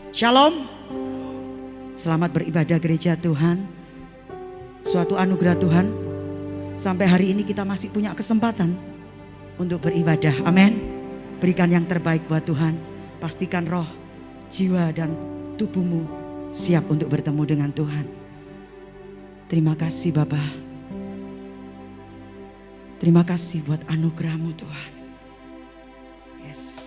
Shalom. Selamat beribadah gereja Tuhan. Suatu anugerah Tuhan. Sampai hari ini kita masih punya kesempatan untuk beribadah. Amin. Berikan yang terbaik buat Tuhan. Pastikan roh, jiwa dan tubuhmu siap untuk bertemu dengan Tuhan. Terima kasih Bapa. Terima kasih buat anugerah-Mu Tuhan. Yes.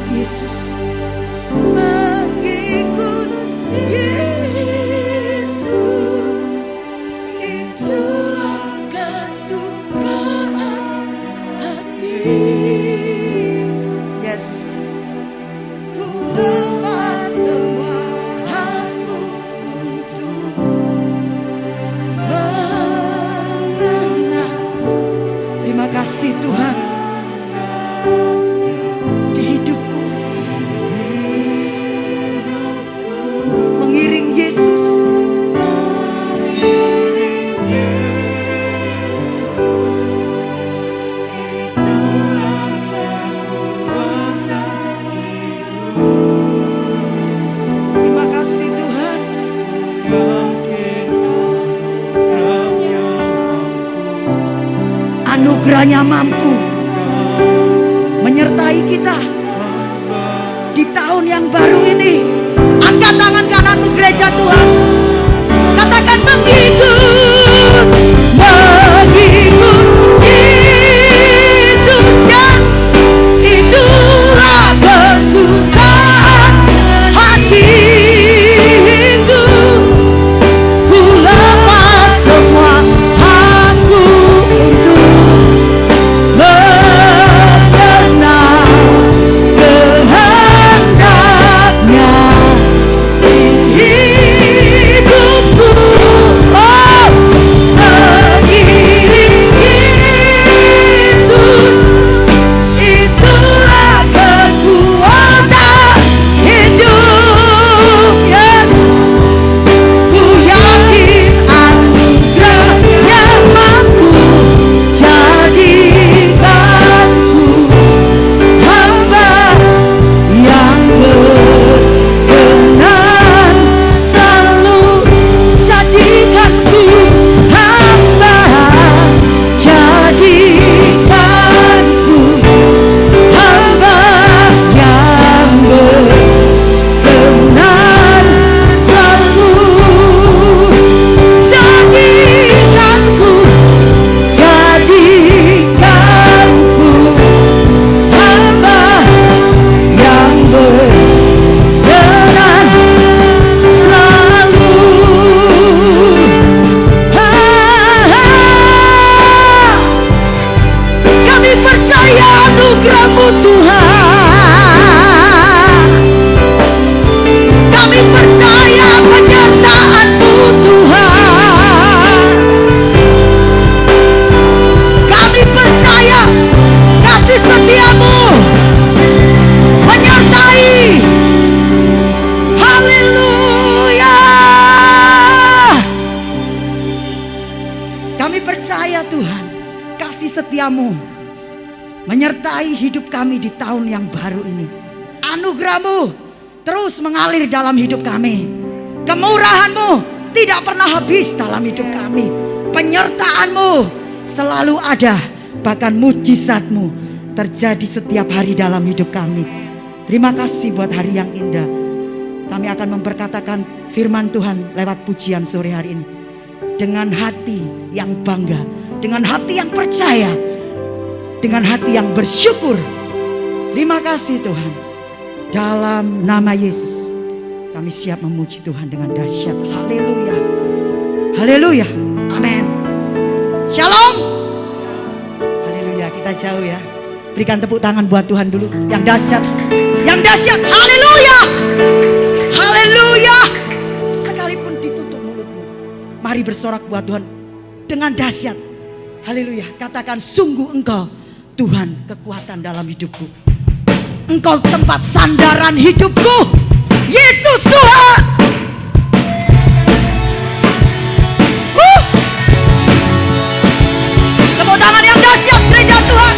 Yesus, mengikut Yesus, itulah kesukaan hati. Yes, ku lepas semua aku untuk mengenal. Terima kasih Tuhan. Di hidupku mengiring Yesus. Terima kasih Tuhan. Anugerahnya mampu menyertai kita di tahun yang baru ini. Angkat tangan kananmu gereja Tuhan. Katakan mengikut Yesus, kan itulah kesukaan hatiku. Ku lepas semua aku untuk mengenal kehendaknya di hidupku. Oh, mengiring Yesus, itulah kekuatan hidupnya. Ku yakin anugerahnya mampu jadikanku hamba yang berkenan, selalu jadikanku hamba, jadikanku hamba yang berkenan, selalu jadikanku hamba yang berkenan, selalu. Kami percaya anugerah-Mu Tuhan. Kami percaya penyertaan-Mu Tuhan. Kami percaya kasih setia-Mu menyertai. Haleluya. Kami percaya Tuhan, kasih setia-Mu menyertai hidup kami di tahun yang baru ini. Anugerah-Mu terus mengalir dalam hidup kami. Kemurahan-Mu tidak pernah habis dalam hidup kami. Penyertaan-Mu selalu ada. Bahkan mujizat-Mu terjadi setiap hari dalam hidup kami. Terima kasih buat hari yang indah. Kami akan memperkatakan firman Tuhan lewat pujian sore hari ini. Dengan hati yang bangga, dengan hati yang percaya, dengan hati yang bersyukur. Terima kasih Tuhan. Dalam nama Yesus kami siap memuji Tuhan dengan dahsyat. Haleluya. Haleluya. Amin. Shalom. Haleluya. Kita jauh ya. Berikan tepuk tangan buat Tuhan dulu. Yang dahsyat. Yang dahsyat. Haleluya. Haleluya. Sekalipun ditutup mulutmu, mari bersorak buat Tuhan dengan dahsyat. Haleluya. Katakan sungguh Engkau Tuhan kekuatan dalam hidupku. Engkau tempat sandaran hidupku. Yesus Tuhan. Tepuk tangan yang dahsyat gereja Tuhan.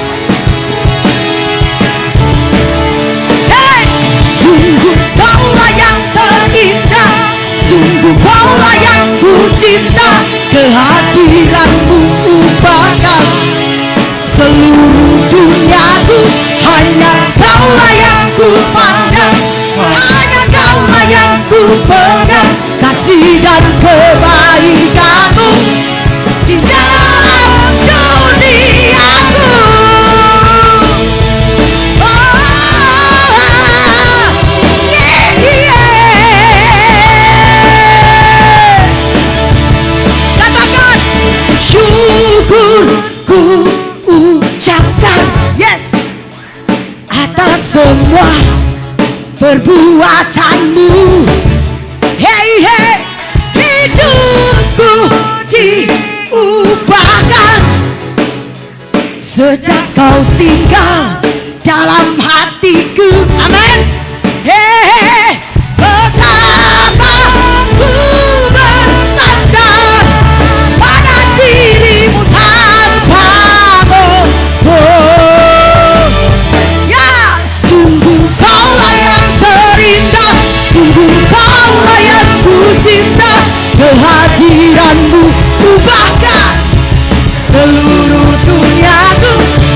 Hey, sungguh Kaulah yang terindah, sungguh Kaulah yang ku cinta. Kehadiran-Mu ubahkan seluruh duniaku. Hanya Kaulah yang ku pandang, hanya Kaulah yang ku pegang. Kasih dan kebaikan-Mu di dalam duniaku. Oh, atas semua perbuatanmu. Hey hey, hidupku diubahkan sejak kau tinggal dalam hatiku. Amin. Hey hey, betapa ku bersandar pada dirimu tanpamu. Oh, ya, sungguh kaulah yang terindah, sungguh kaulah yang ku cinta. Kehadiranmu ubahkan seluruh duniaku.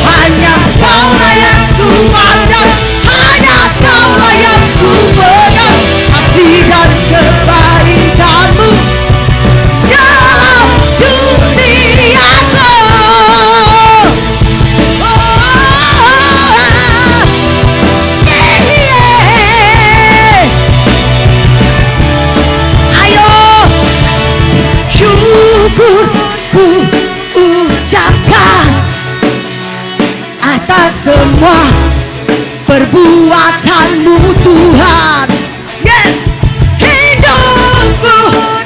Hanya kaulah yang ku pandang, hanya kaulah yang ku pegang. Kasih dan kebaikanmu dalam duniaku. Ayo, syukur ku ucapkan atas semua perbuatanmu Tuhan. Yes, hidupku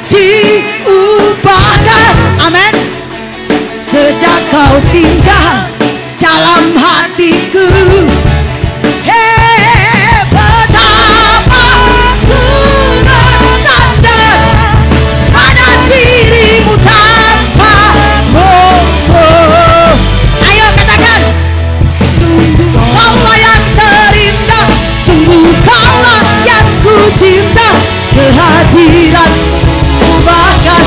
diubahkan. Amin. Sejak kau tinggal dalam hatiku. Hey, betapa ku bersandar pada dirimu tanpamu. Ayo katakan, sungguh kaulah yang terindah, sungguh kaulah yang ku cinta. Kehadiran ubahkan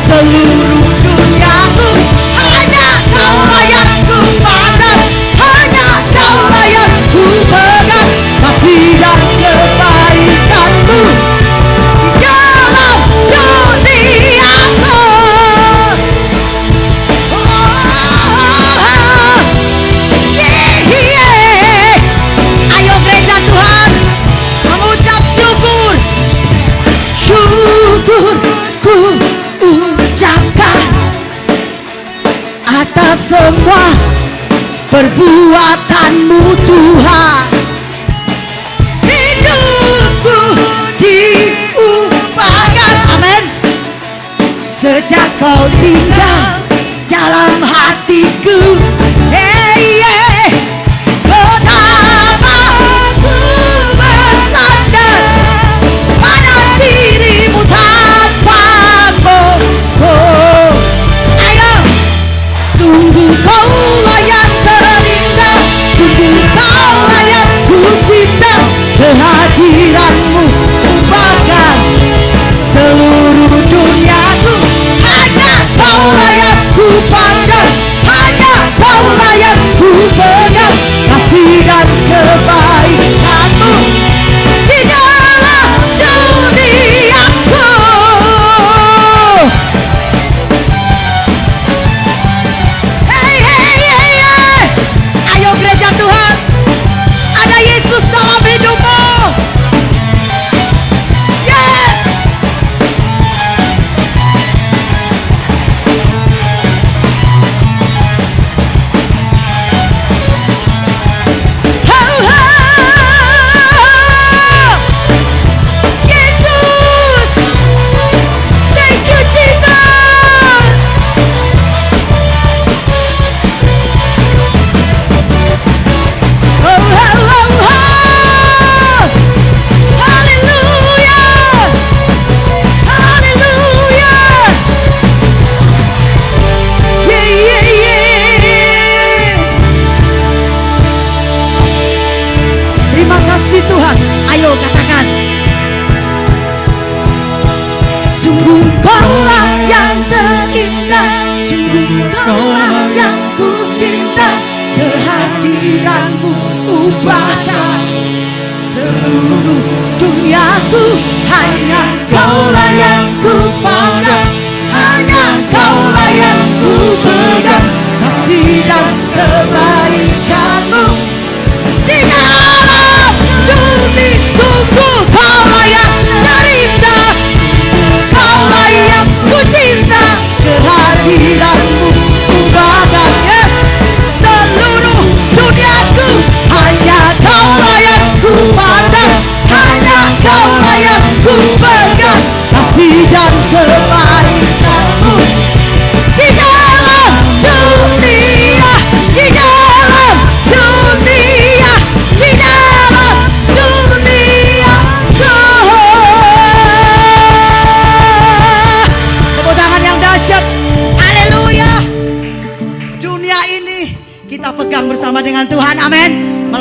seluruh duniaku. Hanya kaulah yang ku pandang, hanya kaulah yang ku pegang. Kasih dan kebaikanmu dalam duniaku. Ayo gereja Tuhan, mengucap syukur. Syukur ku ucapkan atas semua perbuatanmu Tuhan. Hidupku diubahkan. Amin. Sejak kau tinggal dalam hatiku. Hey, yeah. Betapa ku bersandar pada dirimu tanpamu. Oh, ayo, sungguh kaulah yang terindah, sungguh kaulah yang ku cinta. Kehadiranmu ubahkan seluruh duniaku. Hanya kaulah yang ku pandang, hanya kaulah yang ku pegang. Kasih dan kebaikanmu di dalam duniaku. Hey, hey, hey, hey. Ayo gereja Tuhan, ada Yesus dalam hidupmu. Yeah. Tuhan, ayo katakan, sungguh kaulah yang terindah, sungguh kaulah yang ku cinta. Kehadiranmu ubahkan seluruh duniaku. Hanya kaulah yang ku pandang, hanya kaulah yang ku pegang. Kasih dan kebaikanmu di dalam dunia. Sungguh kaulah yang terindah, kaulah yang ku cinta. Kehadiranmu ubahkan seluruh duniaku. Hanya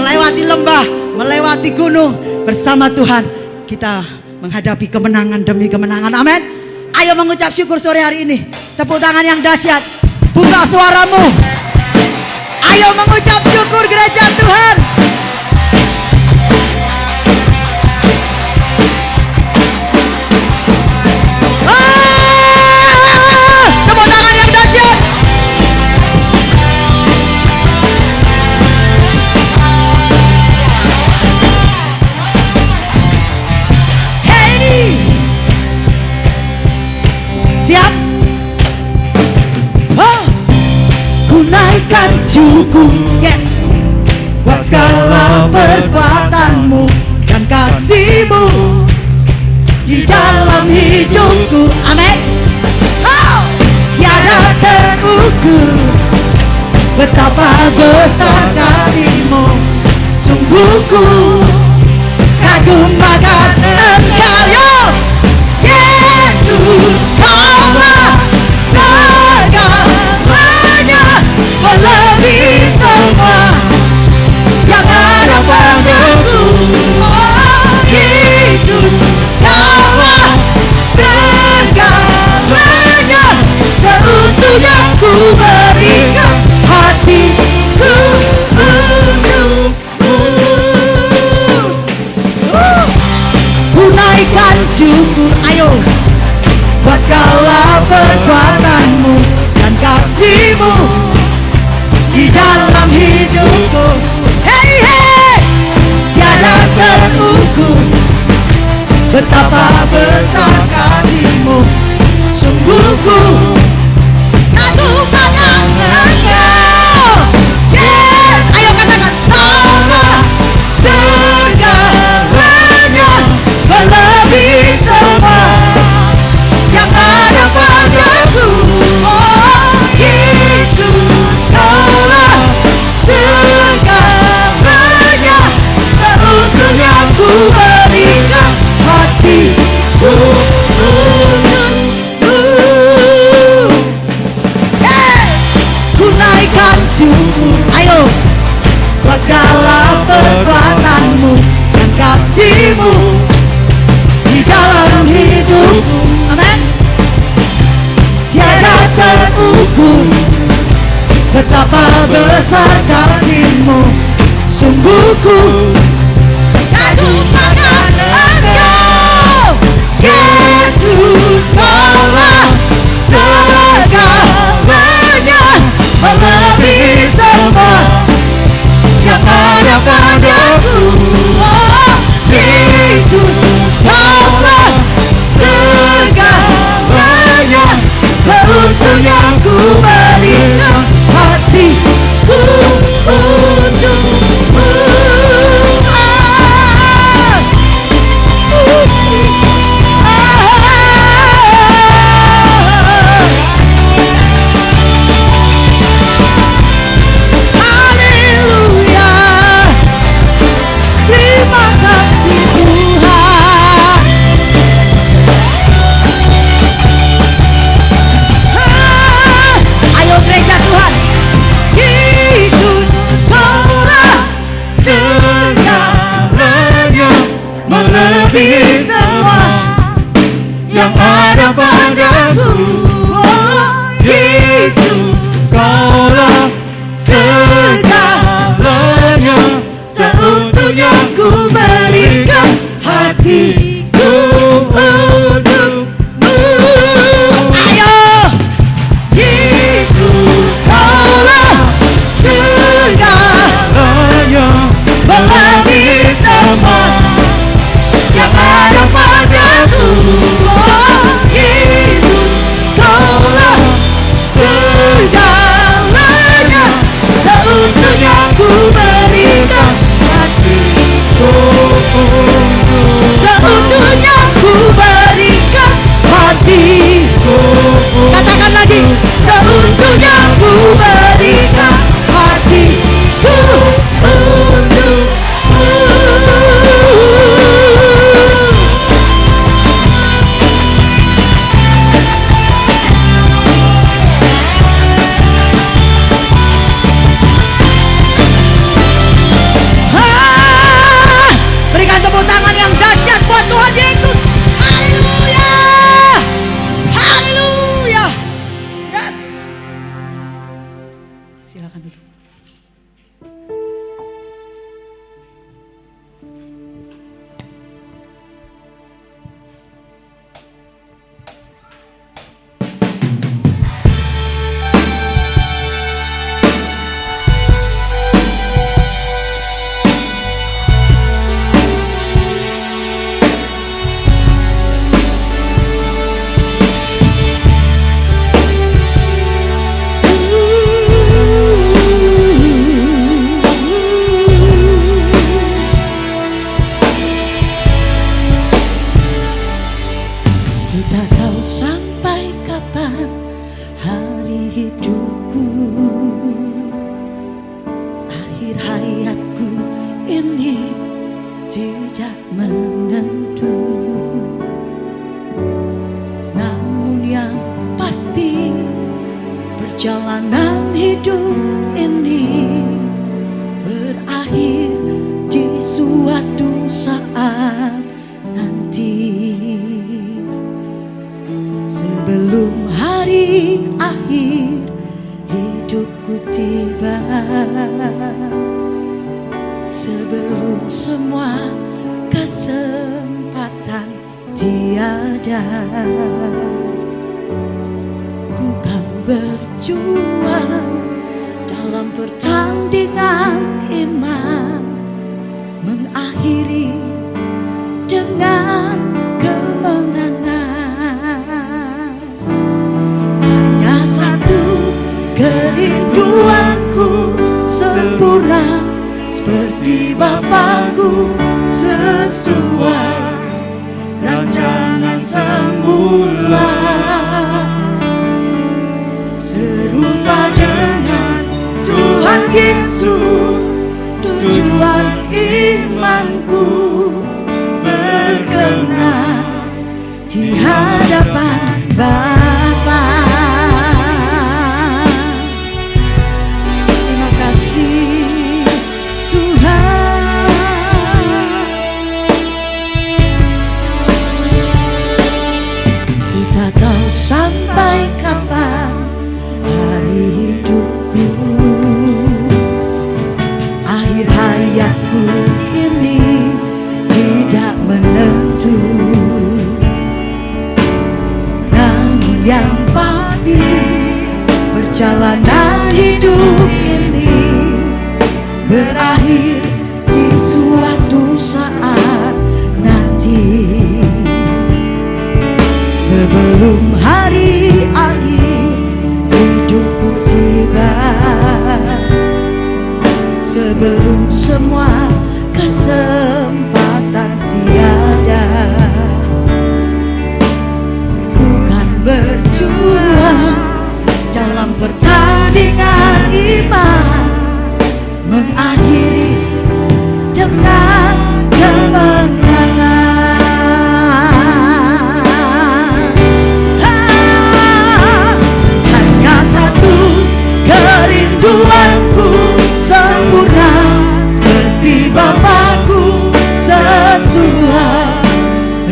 melewati lembah, melewati gunung, bersama Tuhan kita menghadapi kemenangan demi kemenangan. Amin. Ayo mengucap syukur sore hari ini. Tepuk tangan yang dahsyat. Buka suaramu. Ayo mengucap syukur gereja Tuhan. Tepuk tangan yang dahsyat. Siap? Oh, ku naikkan syukur, yes, buat segala perbuatanmu dan kasihmu di dalam hidupku. Amin. Oh, tiada terukur betapa besar kasihmu. Sungguh ku kagum akan Engkau, yo Yesus. Kaulah segalanya, melebihi semua yang ada padaku. Oh Yesus, Kaulah segalanya, seutuhnya ku berikan hatiku untukmu. Ku naikkan syukur, ayo, buat segala perbuatanmu dan kasihmu di dalam hidupku. Hey hey, tiada terukur betapa besar kasihmu. Sungguh ku kagum akan Engkau. Yes, ayo katakan Kaulah segalanya, melebihi semua yang ada padaku. Oh Yesus, Kaulah segalanya, seutuhnya ku berikan hatiku untukmu. Hey, ku naikkan syukur, ayo, buat segala perbuatanmu dan kasihmu di dalam hidupku. Amin. Tiada terukur betapa besar kasihmu. Sungguh ku kagum akan Engkau. Yesus, Kaulah segalanya, melebihi semua yang ada padaku. Oh Yesus, Kaulah segalanya, seutuhnya ku berikan hatiku untukmu. sebelum semua kesempatan tiada. Ku kan berjuang dalam pertandingan iman, mengakhiri dengan kemenangan. Hanya satu kerinduanku, sempurna seperti Bapakku, sesuai rancangan semula, serupa dengan Tuhan Yesus. Tujuan imanku berkenan di hadapan Bapa. Terima kasih Tuhan. Ku tak tahu sampai kapan hari hidupku, akhir hayatku ini tidak menentu. Namun yang pasti perjalanan hidup ini berakhir di suatu saat nanti. Sebelum hari akhir hidupku tiba, sebelum semua kesempatan tiada, ku kan berjuang dalam pertandingan iman, mengakhiri dengan kemenangan. Hanya satu kerinduanku, sempurna seperti Bapakku, sesuai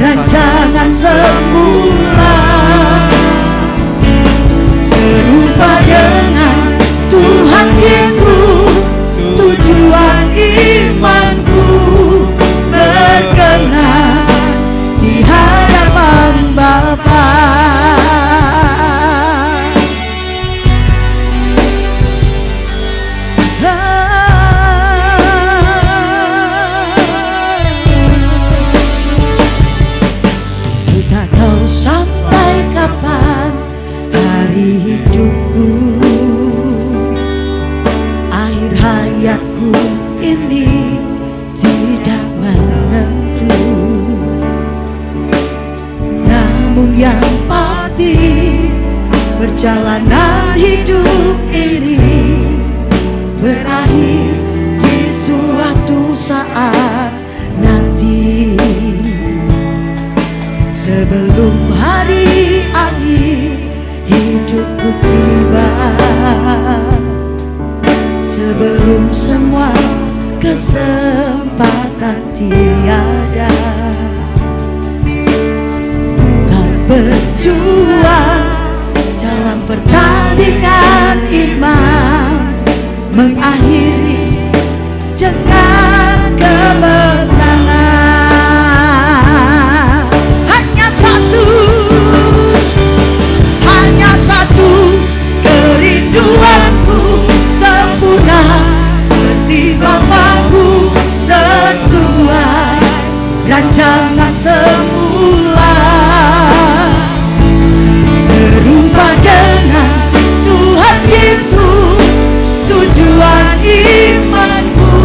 rancangan semula, serupa dengan Tuhan Yesus. Tujuan imanku berkenan di hadapan Bapa. Ku tak tahu sampai kapan hari hidupku, akhir hayatku ini tidak menentu. Namun yang pasti perjalanan hidup ini berakhir di suatu saat nanti. Sebelum hari akhir hidupku tiba, sebelum semua kesempatan tiada, bukan berjuang dalam pertandingan iman, mengakhiri dengan kemenangan. Hanya satu kerinduanku, sempurna seperti Bapakku, sesuai rancangan semula, serupa dengan Tuhan Yesus. Tujuan imanku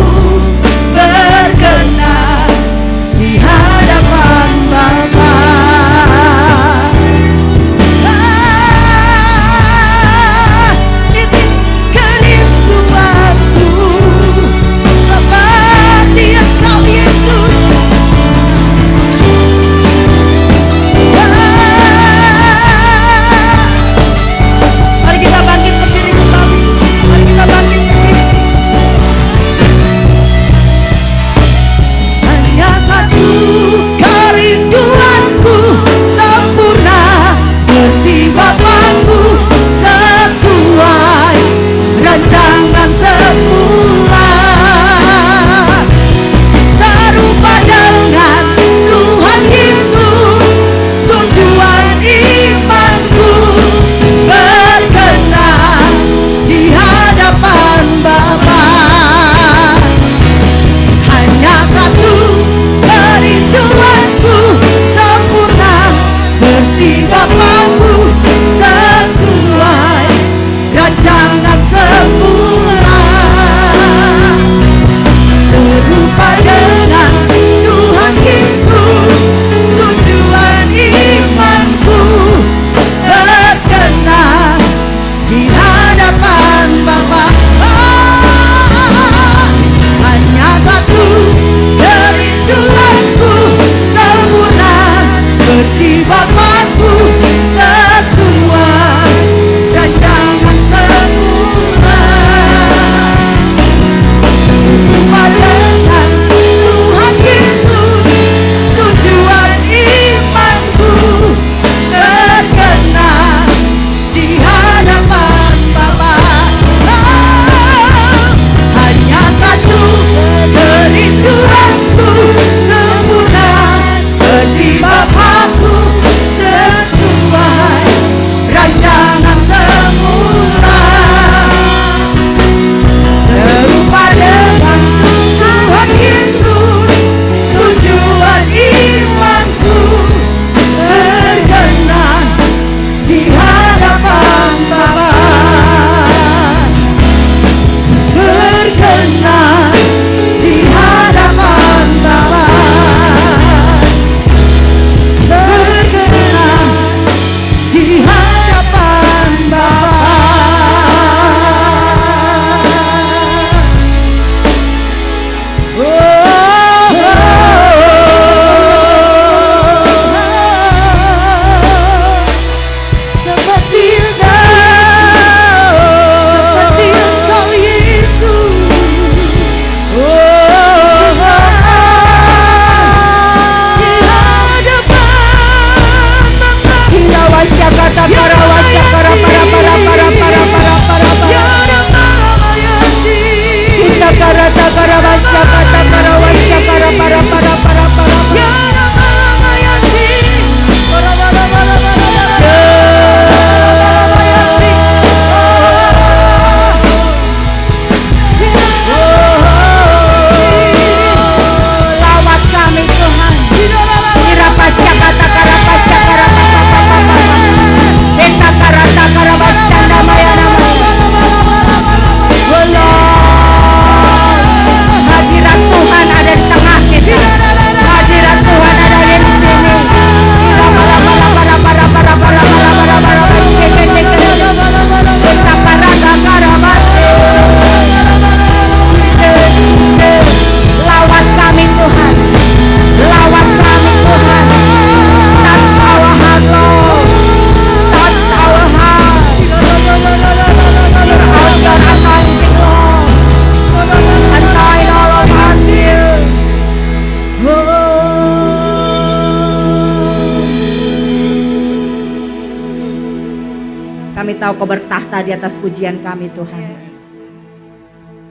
tahu Kau bertahta di atas pujian kami Tuhan.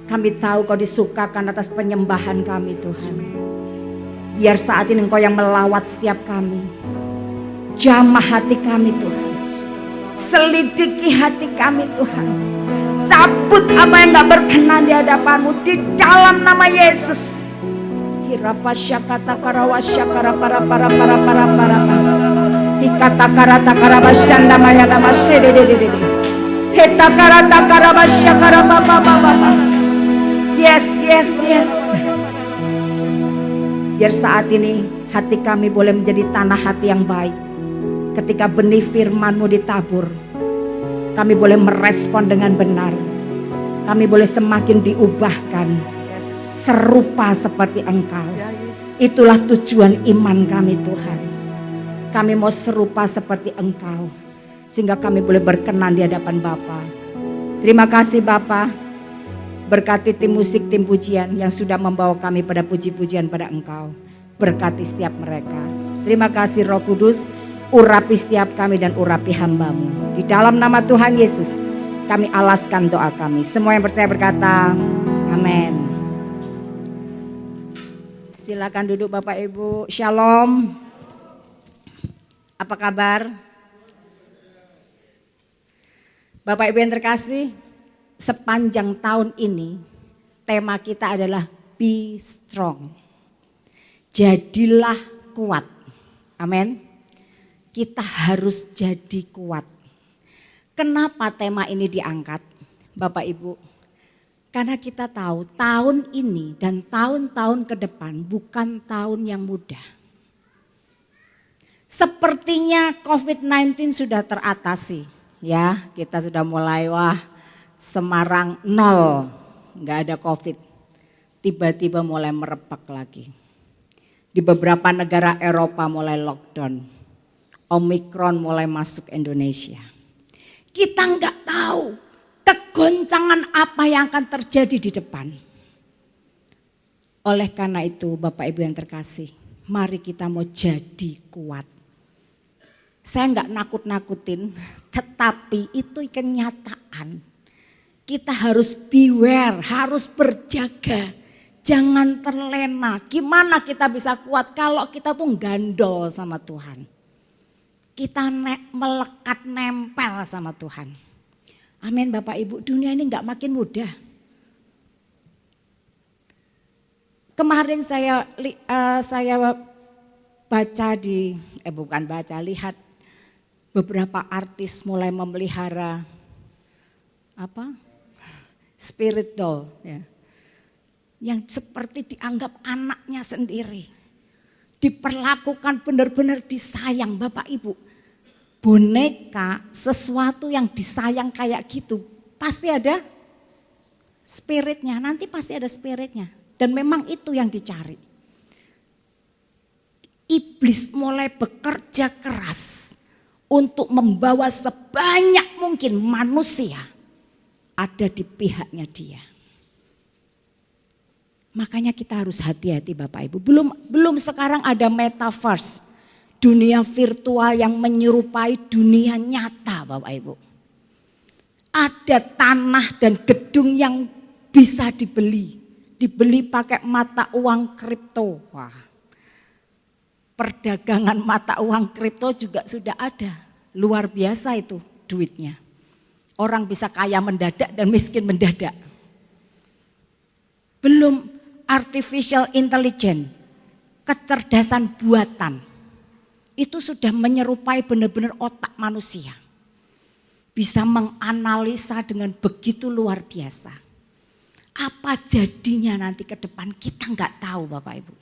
Kami tahu Kau disukakan atas penyembahan kami Tuhan. Biar saat ini Engkau yang melawat setiap kami. Jamah hati kami Tuhan. Selidiki hati kami Tuhan. Cabut apa yang gak berkenan di hadapan-Mu di dalam nama Yesus. Hirapasya kata karawasya kara para. Ikata karata karabasyanda maya nama sedededede. Heta karata karabasya karababa. Yes. Biar saat ini hati kami boleh menjadi tanah hati yang baik. Ketika benih firman-Mu ditabur, kami boleh merespon dengan benar. Kami boleh semakin diubahkan serupa seperti Engkau. Itulah tujuan iman kami Tuhan. Kami mau serupa seperti Engkau, sehingga kami boleh berkenan di hadapan Bapa. Terima kasih Bapa. Berkati tim musik, tim pujian yang sudah membawa kami pada puji-pujian pada Engkau. Berkati setiap mereka. Terima kasih Roh Kudus. Urapi setiap kami dan urapi hamba-Mu. Di dalam nama Tuhan Yesus kami alaskan doa kami. Semua yang percaya berkata amin. Silakan duduk Bapak Ibu. Shalom. Apa kabar? Bapak Ibu yang terkasih, sepanjang tahun ini tema kita adalah be strong. Jadilah kuat. Amin. Kita harus jadi kuat. Kenapa tema ini diangkat Bapak Ibu? Karena kita tahu tahun ini dan tahun-tahun ke depan bukan tahun yang mudah. Sepertinya COVID-19 sudah teratasi, ya kita sudah mulai Semarang 0, nggak ada COVID. Tiba-tiba mulai merebak lagi. Di beberapa negara Eropa mulai lockdown, Omikron mulai masuk Indonesia. Kita nggak tahu kegoncangan apa yang akan terjadi di depan. Oleh karena itu Bapak Ibu yang terkasih, mari kita mau jadi kuat. Saya nggak nakut-nakutin, tetapi itu kenyataan. Kita harus beware, harus berjaga. Jangan terlena. Gimana kita bisa kuat kalau kita tuh gandol sama Tuhan. Kita melekat nempel sama Tuhan. Amin Bapak Ibu, dunia ini nggak makin mudah. Kemarin saya baca lihat beberapa artis mulai memelihara spirit doll ya. Yang seperti dianggap anaknya sendiri. Diperlakukan benar-benar disayang Bapak Ibu. Boneka sesuatu yang disayang kayak gitu pasti ada spiritnya, nanti pasti ada spiritnya. Dan memang itu yang dicari. Iblis mulai bekerja keras untuk membawa sebanyak mungkin manusia ada di pihaknya dia. Makanya kita harus hati-hati Bapak Ibu. Belum sekarang ada metaverse, dunia virtual yang menyerupai dunia nyata Bapak Ibu. Ada tanah dan gedung yang bisa dibeli pakai mata uang kripto. Wah. Perdagangan mata uang kripto juga sudah ada. Luar biasa itu duitnya. Orang bisa kaya mendadak dan miskin mendadak. Belum artificial intelligence, kecerdasan buatan. Itu sudah menyerupai benar-benar otak manusia. Bisa menganalisa dengan begitu luar biasa. Apa jadinya nanti ke depan kita nggak tahu Bapak Ibu.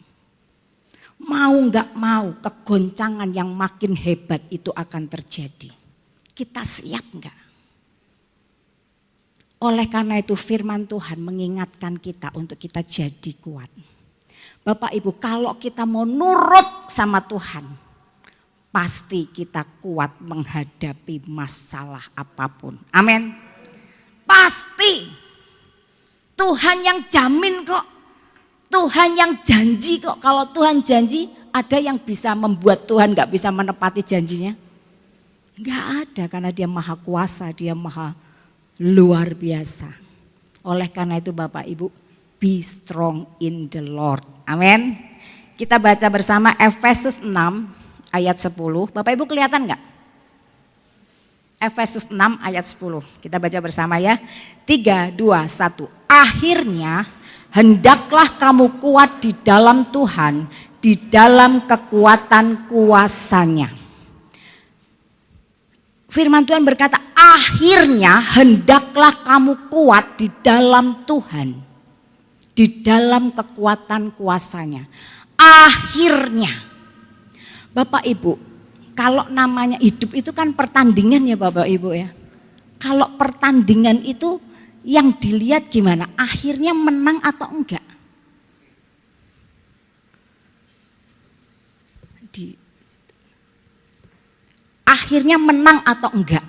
Mau nggak mau kegoncangan yang makin hebat itu akan terjadi. Kita siap nggak? Oleh karena itu firman Tuhan mengingatkan kita untuk kita jadi kuat. Bapak Ibu kalau kita mau nurut sama Tuhan, pasti kita kuat menghadapi masalah apapun. Amin. Pasti. Tuhan yang jamin kok. Tuhan yang janji kok. Kalau Tuhan janji, ada yang bisa membuat Tuhan gak bisa menepati janjinya? Enggak ada, karena dia maha kuasa, dia maha luar biasa. Oleh karena itu Bapak Ibu, be strong in the Lord. Amin. Kita baca bersama Efesus 6 ayat 10. Bapak Ibu kelihatan enggak? Efesus 6 ayat 10. Kita baca bersama ya. 3, 2, 1. Akhirnya hendaklah kamu kuat di dalam Tuhan, di dalam kekuatan kuasanya. Firman Tuhan berkata, akhirnya hendaklah kamu kuat di dalam Tuhan, di dalam kekuatan kuasanya. Akhirnya, Bapak Ibu, kalau namanya hidup itu kan pertandingan ya Bapak Ibu ya. Kalau pertandingan itu yang dilihat gimana? Akhirnya menang atau enggak? Akhirnya menang atau enggak?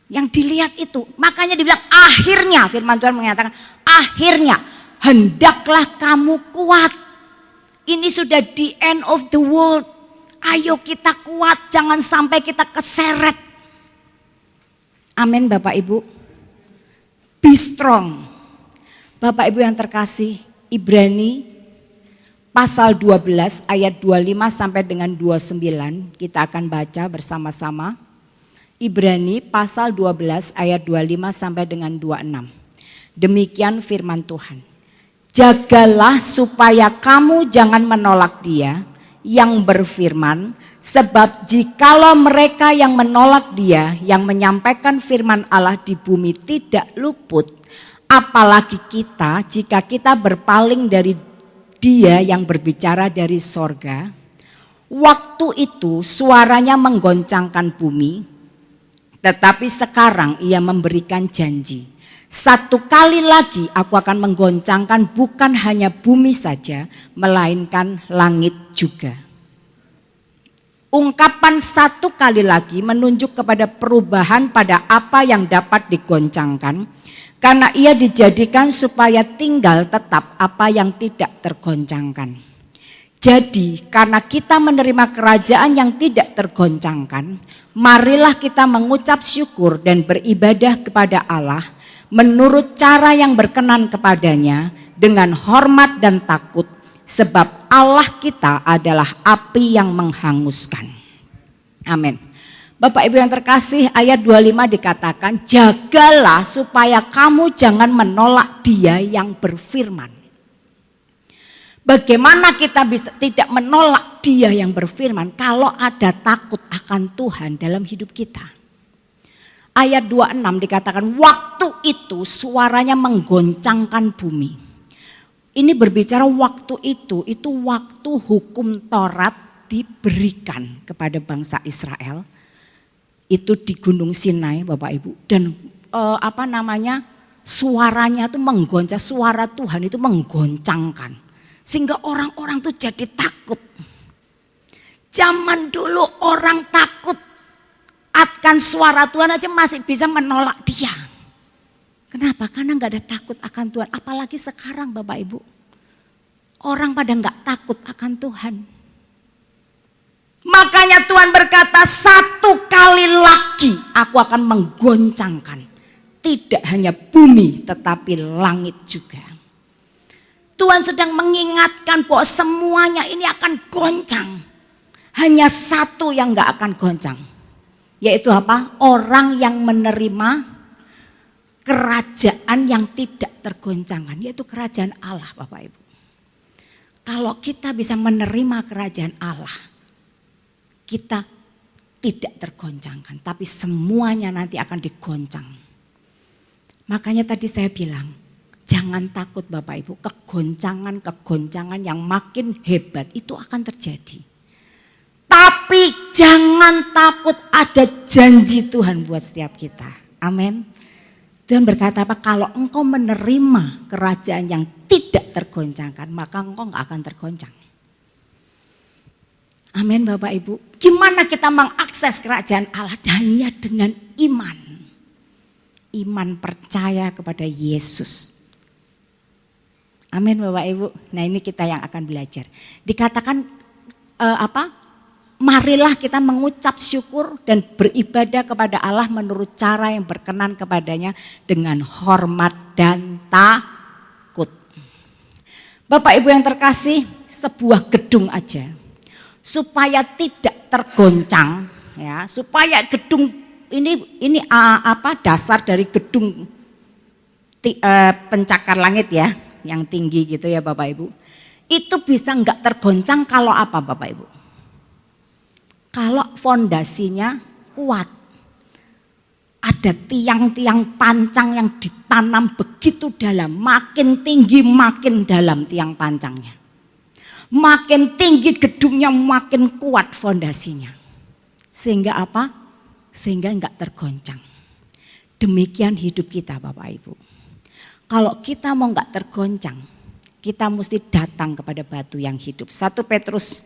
Yang dilihat itu. Makanya dibilang akhirnya, firman Tuhan mengatakan akhirnya hendaklah kamu kuat. Ini sudah the end of the world. Ayo kita kuat, jangan sampai kita keseret. Amin Bapak Ibu. Be strong. Bapak Ibu yang terkasih, Ibrani pasal 12 ayat 25 sampai dengan 29 kita akan baca bersama-sama. Ibrani pasal 12 ayat 25 sampai dengan 26. Demikian firman Tuhan. Jagalah supaya kamu jangan menolak Dia yang berfirman, sebab jikalau mereka yang menolak Dia yang menyampaikan firman Allah di bumi tidak luput, apalagi kita jika kita berpaling dari Dia yang berbicara dari sorga. Waktu itu suaranya menggoncangkan bumi, tetapi sekarang Ia memberikan janji. Satu kali lagi aku akan menggoncangkan bukan hanya bumi saja, melainkan langit juga. Ungkapan satu kali lagi menunjuk kepada perubahan pada apa yang dapat digoncangkan, karena ia dijadikan supaya tinggal tetap apa yang tidak tergoncangkan. Jadi karena kita menerima kerajaan yang tidak tergoncangkan, marilah kita mengucap syukur dan beribadah kepada Allah menurut cara yang berkenan kepadanya dengan hormat dan takut, sebab Allah kita adalah api yang menghanguskan. Amin. Bapak Ibu yang terkasih, ayat 25 dikatakan, jagalah supaya kamu jangan menolak Dia yang berfirman. Bagaimana kita bisa tidak menolak Dia yang berfirman kalau ada takut akan Tuhan dalam hidup kita? Ayat 26 dikatakan waktu itu suaranya menggoncangkan bumi. Ini berbicara waktu itu waktu hukum Taurat diberikan kepada bangsa Israel. Itu di Gunung Sinai Bapak Ibu. Dan suaranya itu menggoncang, suara Tuhan itu menggoncangkan. Sehingga orang-orang tuh jadi takut. Zaman dulu orang takut akan suara Tuhan aja masih bisa menolak Dia. Kenapa? Karena gak ada takut akan Tuhan. Apalagi sekarang Bapak Ibu. Orang pada gak takut akan Tuhan. Makanya Tuhan berkata satu kali lagi aku akan menggoncangkan. Tidak hanya bumi tetapi langit juga. Tuhan sedang mengingatkan bahwa semuanya ini akan goncang. Hanya satu yang gak akan goncang. Yaitu apa? Orang yang menerima kerajaan yang tidak tergoncangkan. Yaitu kerajaan Allah Bapak Ibu. Kalau kita bisa menerima kerajaan Allah, kita tidak tergoncangkan. Tapi semuanya nanti akan digoncang. Makanya tadi saya bilang, jangan takut Bapak Ibu. Kegoncangan yang makin hebat itu akan terjadi. Tapi jangan takut, ada janji Tuhan buat setiap kita. Amin. Tuhan berkata apa? Kalau engkau menerima kerajaan yang tidak tergoncangkan, maka engkau gak akan tergoncang. Amin Bapak Ibu. Gimana kita mengakses kerajaan Allah? Hanya dengan iman. Iman percaya kepada Yesus. Amin Bapak Ibu. Nah ini kita yang akan belajar. Dikatakan marilah kita mengucap syukur dan beribadah kepada Allah menurut cara yang berkenan kepadanya dengan hormat dan takut. Bapak Ibu yang terkasih, sebuah gedung aja supaya tidak tergoncang, ya, supaya gedung ini dasar dari gedung pencakar langit ya, yang tinggi gitu ya Bapak Ibu. Itu bisa enggak tergoncang kalau apa Bapak Ibu? Kalau fondasinya kuat. Ada tiang-tiang pancang yang ditanam begitu dalam, makin tinggi makin dalam tiang pancangnya. Makin tinggi gedungnya makin kuat fondasinya. Sehingga apa? Sehingga enggak tergoncang. Demikian hidup kita Bapak Ibu. Kalau kita mau enggak tergoncang, kita mesti datang kepada batu yang hidup. 1 Petrus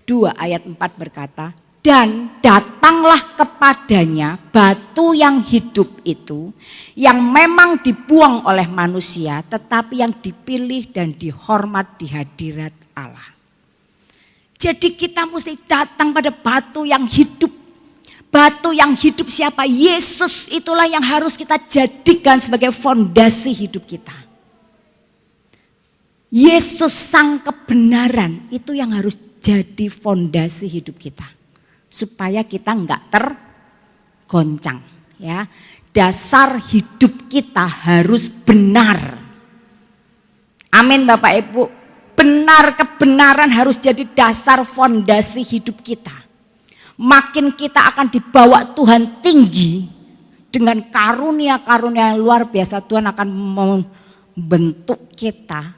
2 ayat 4 berkata, dan datanglah kepadanya batu yang hidup itu, yang memang dibuang oleh manusia, tetapi yang dipilih dan dihormat di hadirat Allah. Jadi kita mesti datang pada batu yang hidup. Batu yang hidup siapa? Yesus, itulah yang harus kita jadikan sebagai fondasi hidup kita. Yesus sang kebenaran itu yang harus jadi fondasi hidup kita. Supaya kita enggak tergoncang, ya. Dasar hidup kita harus benar. Amin Bapak Ibu. Benar, kebenaran harus jadi dasar fondasi hidup kita. Makin kita akan dibawa Tuhan tinggi dengan karunia-karunia yang luar biasa, Tuhan akan membentuk kita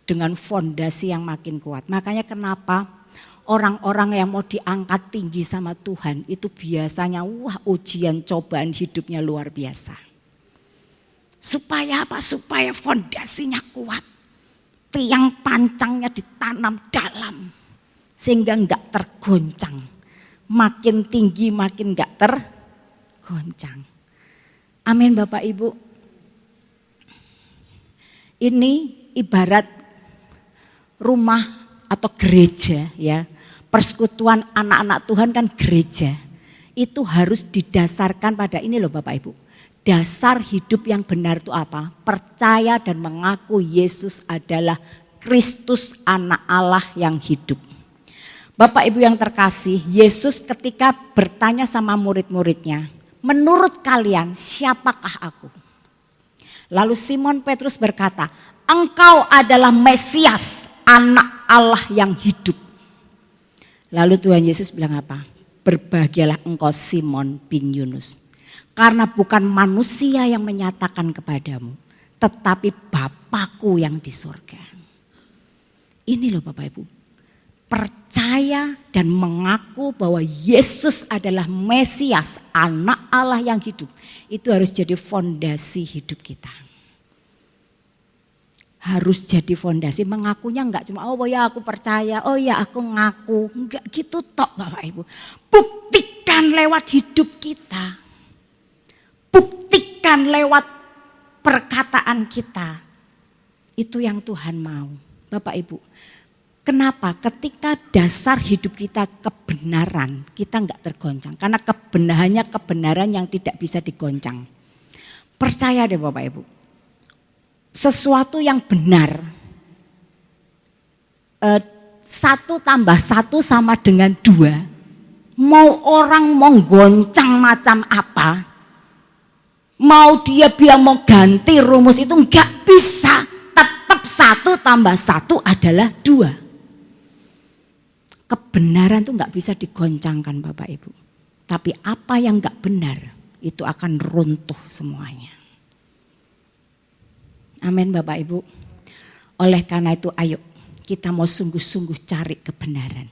dengan fondasi yang makin kuat. Makanya kenapa orang-orang yang mau diangkat tinggi sama Tuhan itu biasanya ujian cobaan hidupnya luar biasa. Supaya apa? Supaya fondasinya kuat. Tiang pancangnya ditanam dalam sehingga enggak tergoncang. Makin tinggi makin enggak tergoncang. Amin Bapak Ibu. Ini ibarat rumah atau gereja ya. Persekutuan anak-anak Tuhan kan gereja. Itu harus didasarkan pada ini loh Bapak Ibu. Dasar hidup yang benar itu apa? Percaya dan mengaku Yesus adalah Kristus anak Allah yang hidup. Bapak Ibu yang terkasih, Yesus ketika bertanya sama murid-muridnya, menurut kalian siapakah aku? Lalu Simon Petrus berkata, engkau adalah Mesias, anak Allah yang hidup. Lalu Tuhan Yesus bilang apa? Berbahagialah engkau Simon bin Yunus. Karena bukan manusia yang menyatakan kepadamu, tetapi Bapakku yang di surga. Ini loh Bapak Ibu. Percaya dan mengaku bahwa Yesus adalah Mesias, anak Allah yang hidup. Itu harus jadi fondasi hidup kita. Harus jadi fondasi, mengakunya enggak cuma oh ya aku percaya, oh ya aku ngaku. Enggak gitu tok Bapak Ibu. Buktikan lewat hidup kita. Buktikan lewat perkataan kita. Itu yang Tuhan mau. Bapak Ibu, kenapa ketika dasar hidup kita kebenaran, kita enggak tergoncang. Karena hanya kebenaran yang tidak bisa digoncang. Percaya deh Bapak Ibu. Sesuatu yang benar. 1 tambah 1 sama dengan 2. Mau orang mau goncang macam apa. Mau dia bilang mau ganti rumus itu enggak bisa. Tetap 1 tambah 1 adalah 2. Kebenaran itu enggak bisa digoncangkan Bapak Ibu. Tapi apa yang enggak benar itu akan runtuh semuanya. Amin Bapak Ibu. Oleh karena itu ayo kita mau sungguh-sungguh cari kebenaran.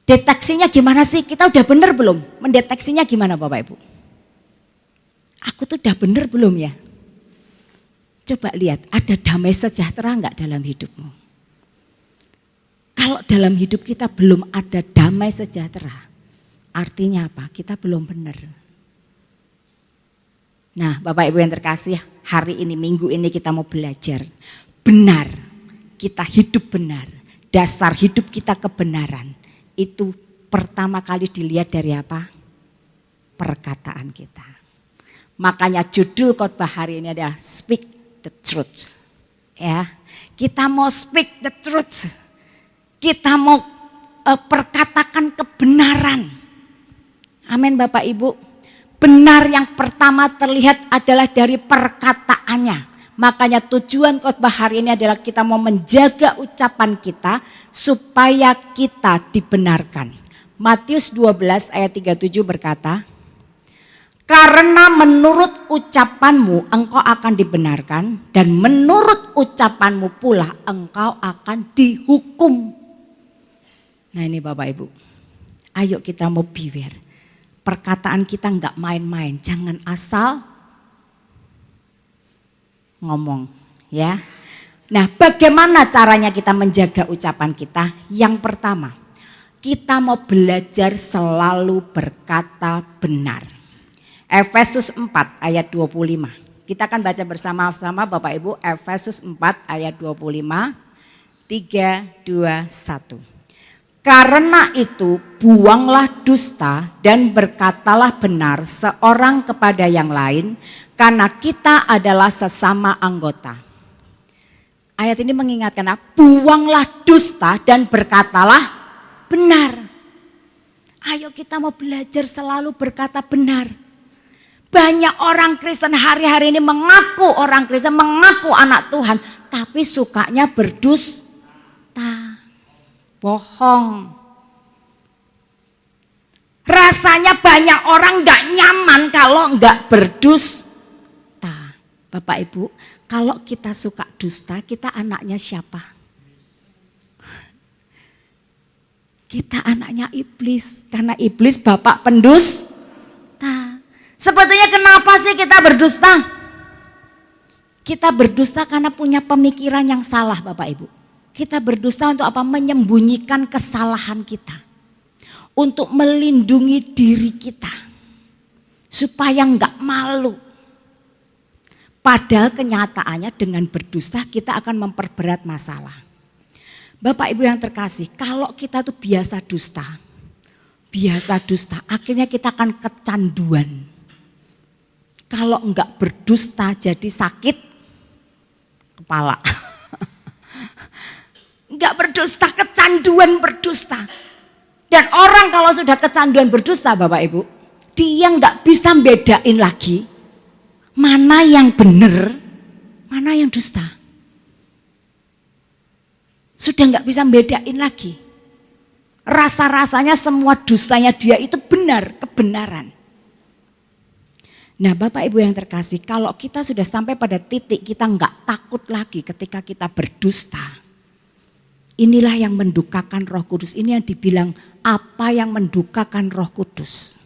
Deteksinya gimana sih? Kita udah benar belum? Mendeteksinya gimana Bapak Ibu? Aku tuh udah benar belum ya? Coba lihat, ada damai sejahtera enggak dalam hidupmu? Kalau dalam hidup kita belum ada damai sejahtera, artinya apa? Kita belum benar. Nah Bapak Ibu yang terkasih, hari ini, minggu ini kita mau belajar. Benar, kita hidup benar. Dasar hidup kita kebenaran. itu pertama kali dilihat dari apa? Perkataan kita. Makanya judul khotbah hari ini adalah Speak the Truth. Ya, kita mau speak the truth. Kita mau perkatakan kebenaran. Amin Bapak Ibu. Benar yang pertama terlihat adalah dari perkataannya. Makanya tujuan khotbah hari ini adalah kita mau menjaga ucapan kita supaya kita dibenarkan. Matius 12 ayat 37 berkata, karena menurut ucapanmu engkau akan dibenarkan dan menurut ucapanmu pula engkau akan dihukum. Nah ini Bapak Ibu, ayo kita mau beware. Perkataan kita enggak main-main, jangan asal ngomong ya. Nah bagaimana caranya kita menjaga ucapan kita? Yang pertama, kita mau belajar selalu berkata benar. Efesus 4 ayat 25. Kita akan baca bersama-sama Bapak Ibu, Efesus 4 ayat 25. 3, 2, 1. Karena itu buanglah dusta dan berkatalah benar seorang kepada yang lain, karena kita adalah sesama anggota. Ayat ini mengingatkan, buanglah dusta dan berkatalah benar. Ayo kita mau belajar selalu berkata benar. Banyak orang Kristen hari-hari ini mengaku orang Kristen, mengaku anak Tuhan, tapi sukanya berdusta, bohong. Rasanya banyak orang gak nyaman kalau gak berdusta. Bapak Ibu, kalau kita suka dusta, kita anaknya siapa? Kita anaknya iblis, karena iblis bapak pendusta. Sebetulnya kenapa sih kita berdusta? Kita berdusta karena punya pemikiran yang salah Bapak Ibu. Kita berdusta untuk apa? Menyembunyikan kesalahan kita. Untuk melindungi diri kita. Supaya enggak malu. Padahal kenyataannya dengan berdusta kita akan memperberat masalah. Bapak Ibu yang terkasih, kalau kita tuh biasa dusta, akhirnya kita akan kecanduan. Kalau enggak berdusta jadi sakit kepala. Enggak berdusta, kecanduan berdusta. Dan orang kalau sudah kecanduan berdusta Bapak Ibu, dia enggak bisa bedain lagi mana yang benar, mana yang dusta. Sudah enggak bisa bedain lagi. Rasa-rasanya semua dustanya dia itu benar, kebenaran. Nah Bapak Ibu yang terkasih, kalau kita sudah sampai pada titik kita enggak takut lagi ketika kita berdusta. Inilah yang mendukakan Roh Kudus. Ini yang dibilang apa yang mendukakan Roh Kudus.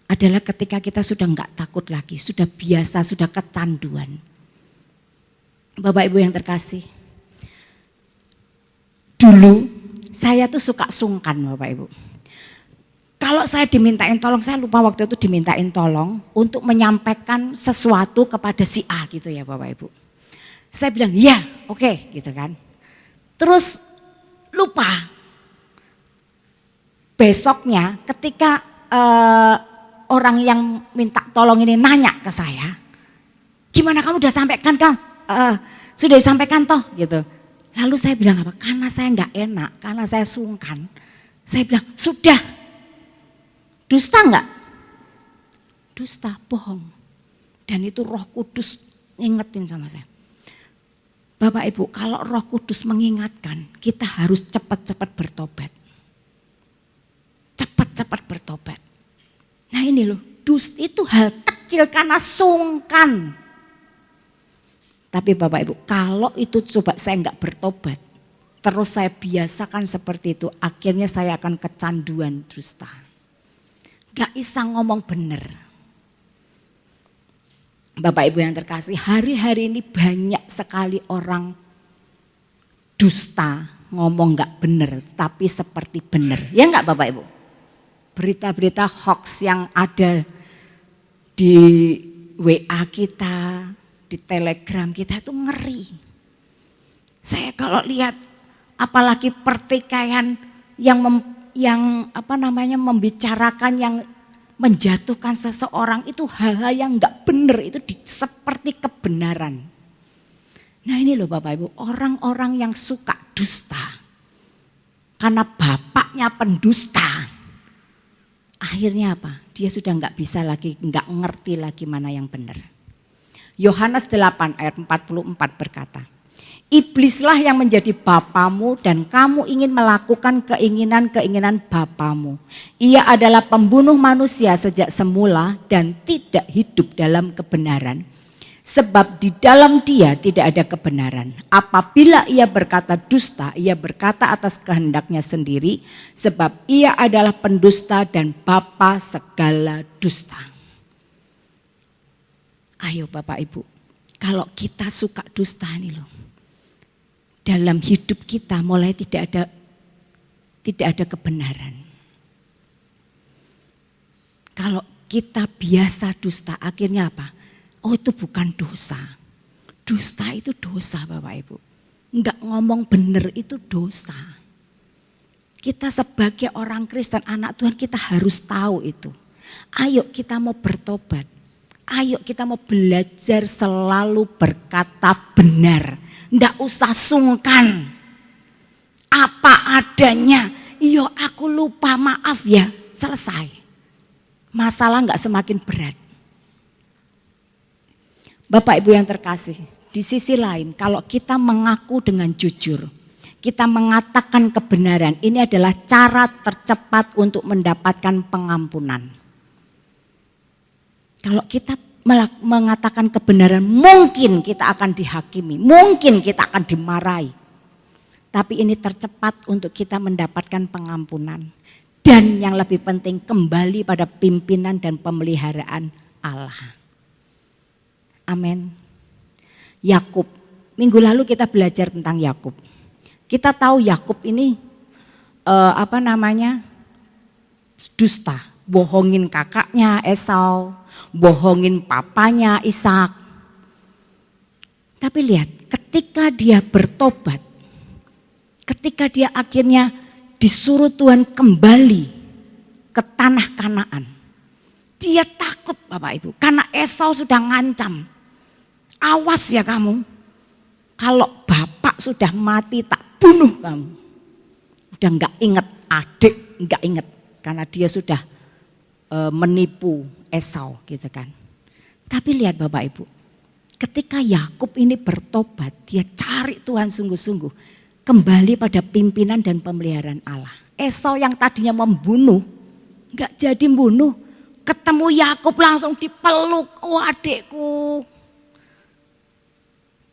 Adalah ketika kita sudah enggak takut lagi, sudah biasa, sudah kecanduan. Bapak Ibu yang terkasih. Dulu saya tuh suka sungkan Bapak Ibu. Kalau saya dimintain tolong, saya lupa waktu itu dimintain tolong untuk menyampaikan sesuatu kepada si A gitu ya Bapak Ibu. Saya bilang ya oke, gitu kan. Terus lupa. Besoknya ketika orang yang minta tolong ini nanya ke saya, gimana kamu udah sampaikan kan? Sudah disampaikan toh gitu. Lalu saya bilang apa? Karena saya nggak enak, karena saya sungkan. Saya bilang sudah. Dusta enggak? Dusta, bohong. Dan itu Roh Kudus ngingetin sama saya. Bapak Ibu, kalau Roh Kudus mengingatkan, kita harus cepat-cepat bertobat. Cepat-cepat bertobat. Nah ini loh, dusta itu hal kecil karena sungkan. Tapi Bapak Ibu, kalau itu coba saya enggak bertobat, terus saya biasakan seperti itu, akhirnya saya akan kecanduan dusta. Gak bisa ngomong benar. Bapak Ibu yang terkasih, hari-hari ini banyak sekali orang dusta, ngomong gak benar, tapi seperti benar. Ya enggak Bapak Ibu? Berita-berita hoax yang ada di WA kita, di Telegram kita itu ngeri. Saya kalau lihat apalagi pertikaian yang membicarakan yang menjatuhkan seseorang itu hal-hal yang enggak benar, itu seperti kebenaran. Nah ini loh Bapak Ibu, orang-orang yang suka dusta karena bapaknya pendusta, akhirnya apa? Dia sudah enggak bisa lagi, enggak ngerti lagi mana yang benar. Yohanes 8 ayat 44 berkata, iblislah yang menjadi bapamu dan kamu ingin melakukan keinginan-keinginan bapamu. Ia adalah pembunuh manusia sejak semula dan tidak hidup dalam kebenaran. Sebab di dalam dia tidak ada kebenaran. Apabila ia berkata dusta, ia berkata atas kehendaknya sendiri. Sebab ia adalah pendusta dan bapa segala dusta. Ayo Bapak Ibu, kalau kita suka dusta nih loh. Dalam hidup kita mulai tidak ada kebenaran. Kalau kita biasa dusta, akhirnya apa? Oh itu bukan dosa. Dusta itu dosa Bapak Ibu. Enggak ngomong benar itu dosa. Kita sebagai orang Kristen, anak Tuhan, kita harus tahu itu. Ayo kita mau bertobat. Ayo kita mau belajar selalu berkata benar. Nggak usah sungkan. Apa adanya. Iyo aku lupa, maaf ya. Selesai. Masalah nggak semakin berat. Bapak Ibu yang terkasih. Di sisi lain kalau kita mengaku dengan jujur. Kita mengatakan kebenaran. Ini adalah cara tercepat untuk mendapatkan pengampunan. Kalau kita mengatakan kebenaran, mungkin kita akan dihakimi, mungkin kita akan dimarahi. Tapi ini tercepat untuk kita mendapatkan pengampunan. Dan yang lebih penting kembali pada pimpinan dan pemeliharaan Allah. Amin. Yakub, minggu lalu kita belajar tentang Yakub. Kita tahu Yakub ini dusta, bohongin kakaknya Esau, bohongin papanya Ishak. Tapi lihat, ketika dia bertobat, ketika dia akhirnya disuruh Tuhan kembali ke tanah Kanaan, dia takut Bapak Ibu, karena Esau sudah ngancam, awas ya kamu, kalau bapak sudah mati tak bunuh kamu. Udah enggak ingat adik, enggak ingat, karena dia sudah menipu Esau gitu kan. Tapi lihat Bapak Ibu, ketika Yakub ini bertobat, dia cari Tuhan sungguh-sungguh, kembali pada pimpinan dan pemeliharaan Allah. Esau yang tadinya membunuh, enggak jadi membunuh, ketemu Yakub langsung dipeluk, oh adikku.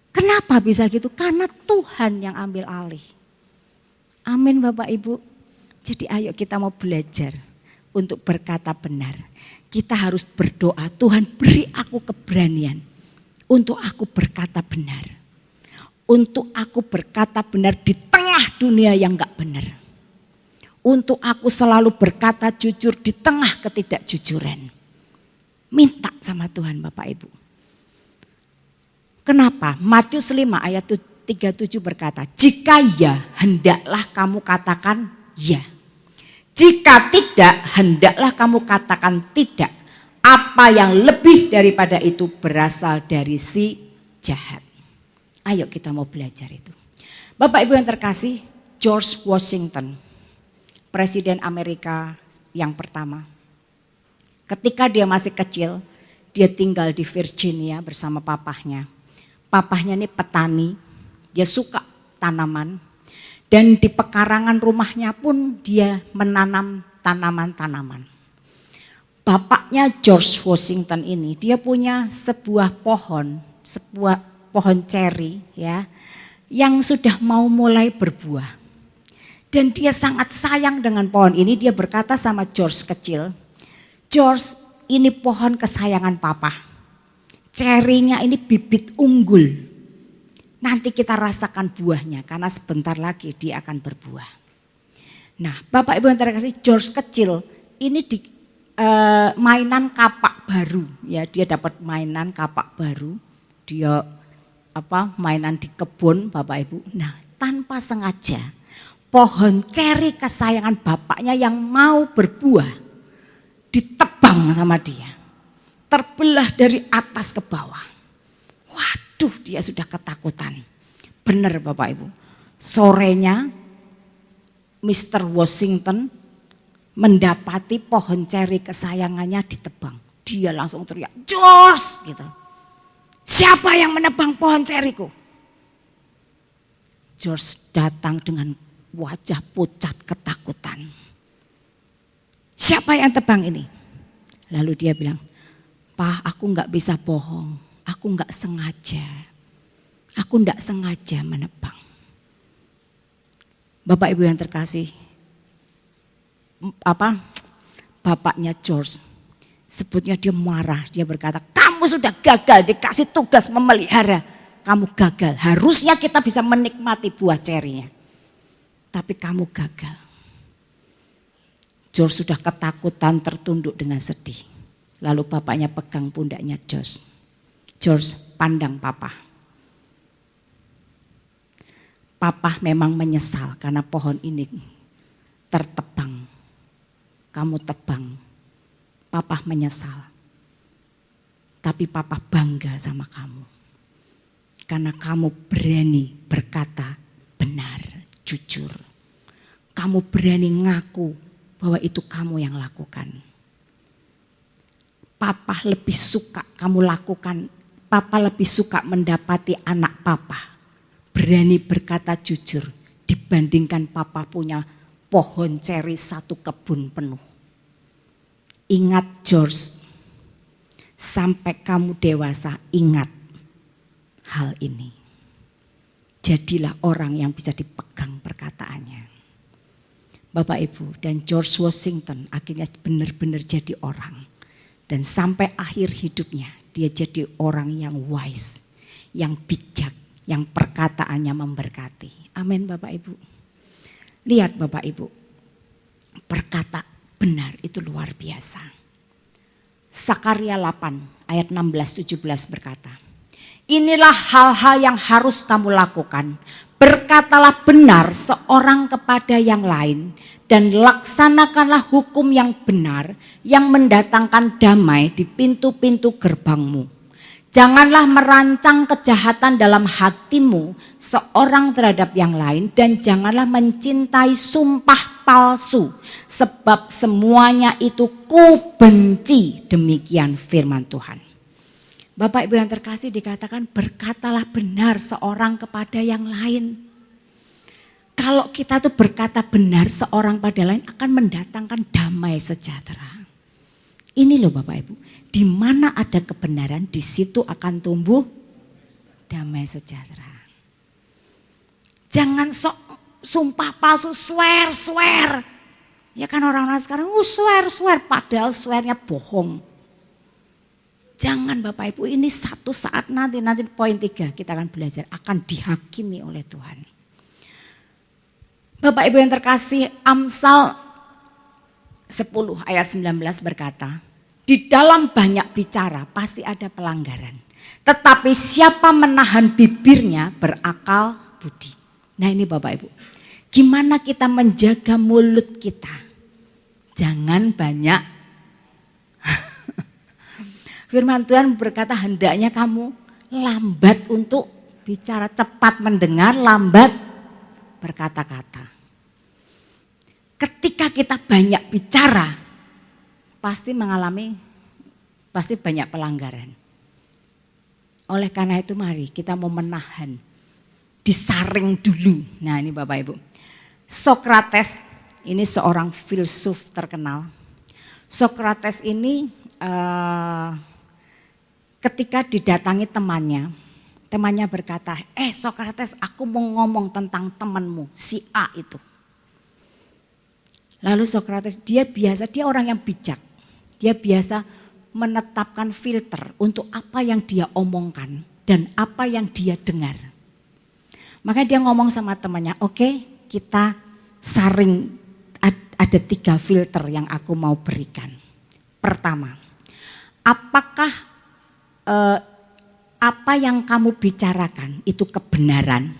Kenapa bisa gitu? Karena Tuhan yang ambil alih. Amin Bapak Ibu. Jadi ayo kita mau belajar untuk berkata benar. Kita harus berdoa, Tuhan beri aku keberanian untuk aku berkata benar. Untuk aku berkata benar di tengah dunia yang gak benar. Untuk aku selalu berkata jujur di tengah ketidakjujuran. Minta sama Tuhan Bapak Ibu. Kenapa? Matius 5 ayat 37 berkata, jika ya hendaklah kamu katakan ya. Jika tidak hendaklah kamu katakan tidak. Apa yang lebih daripada itu berasal dari si jahat. Ayo kita mau belajar itu. Bapak Ibu yang terkasih, George Washington, Presiden Amerika yang pertama. Ketika dia masih kecil, dia tinggal di Virginia bersama papahnya. Papahnya ini petani, dia suka tanaman. Dan di pekarangan rumahnya pun dia menanam tanaman-tanaman. Bapaknya George Washington ini, dia punya sebuah pohon ceri ya, yang sudah mau mulai berbuah. Dan dia sangat sayang dengan pohon ini, dia berkata sama George kecil, George ini pohon kesayangan papa. Cerinya ini bibit unggul. Nanti kita rasakan buahnya karena sebentar lagi dia akan berbuah. Nah Bapak Ibu yang terkasih, George kecil ini di mainan kapak baru. Ya, dia dapat mainan kapak baru. Dia mainan di kebun Bapak Ibu. Nah tanpa sengaja pohon ceri kesayangan bapaknya yang mau berbuah ditebang sama dia. Terbelah dari atas ke bawah. Waduh, dia sudah ketakutan. Benar Bapak Ibu. Sorenya Mr. Washington mendapati pohon ceri kesayangannya ditebang. Dia langsung teriak, "Jos!" gitu. "Siapa yang menebang pohon ceriku?" George datang dengan wajah pucat ketakutan. "Siapa yang tebang ini?" Lalu dia bilang, "Pak, aku nggak bisa bohong. Aku nggak sengaja. Aku nggak sengaja menebang." Bapak Ibu yang terkasih, bapaknya George, sebutnya dia marah. Dia berkata, "Kamu sudah gagal dikasih tugas memelihara. Kamu gagal. Harusnya kita bisa menikmati buah cerinya. Tapi kamu gagal." George sudah ketakutan, tertunduk dengan sedih. Lalu bapaknya pegang pundaknya George. "George, pandang papa. Papa memang menyesal karena pohon ini tertebang. Kamu tebang. Papa menyesal. Tapi papa bangga sama kamu. Karena kamu berani berkata benar, jujur. Kamu berani ngaku bahwa itu kamu yang lakukan. Papa lebih suka kamu lakukan, papa lebih suka mendapati anak papa berani berkata jujur dibandingkan papa punya pohon ceri satu kebun penuh." Ingat George, sampai kamu dewasa ingat hal ini. Jadilah orang yang bisa dipegang perkataannya. Bapak Ibu, dan George Washington akhirnya benar-benar jadi orang. Dan sampai akhir hidupnya dia jadi orang yang wise, yang bijak, yang perkataannya memberkati. Amin Bapak Ibu. Lihat Bapak Ibu, perkata benar itu luar biasa. Sakaria 8 ayat 16-17 berkata, "Inilah hal-hal yang harus kamu lakukan. Berkatalah benar seorang kepada yang lain dan laksanakanlah hukum yang benar yang mendatangkan damai di pintu-pintu gerbangmu. Janganlah merancang kejahatan dalam hatimu seorang terhadap yang lain dan janganlah mencintai sumpah palsu sebab semuanya itu kubenci." Demikian firman Tuhan. Bapak Ibu yang terkasih, dikatakan berkatalah benar seorang kepada yang lain. Kalau kita tuh berkata benar seorang pada lain akan mendatangkan damai sejahtera. Ini loh Bapak Ibu, di mana ada kebenaran di situ akan tumbuh damai sejahtera. Jangan sok sumpah palsu, swear. Ya kan orang-orang sekarang swear padahal swearnya bohong. Jangan Bapak Ibu, ini satu saat nanti poin 3 kita akan belajar akan dihakimi oleh Tuhan. Bapak Ibu yang terkasih, Amsal 10 ayat 19 berkata, "Di dalam banyak bicara pasti ada pelanggaran. Tetapi siapa menahan bibirnya berakal budi." Nah ini Bapak Ibu, gimana kita menjaga mulut kita? Jangan banyak. Firman Tuhan berkata hendaknya kamu lambat untuk bicara, cepat mendengar, lambat berkata-kata. Ketika kita banyak bicara, pasti banyak pelanggaran. Oleh karena itu mari kita mau menahan, disaring dulu. Nah ini Bapak Ibu, Sokrates ini seorang filsuf terkenal. Sokrates ini ketika didatangi temannya berkata, Sokrates, aku mau ngomong tentang temanmu si A itu. Lalu Sokrates dia orang yang bijak. Dia biasa menetapkan filter untuk apa yang dia omongkan dan apa yang dia dengar. Maka dia ngomong sama temannya, oke, kita saring, ada 3 filter yang aku mau berikan. Pertama, apakah apa yang kamu bicarakan itu kebenaran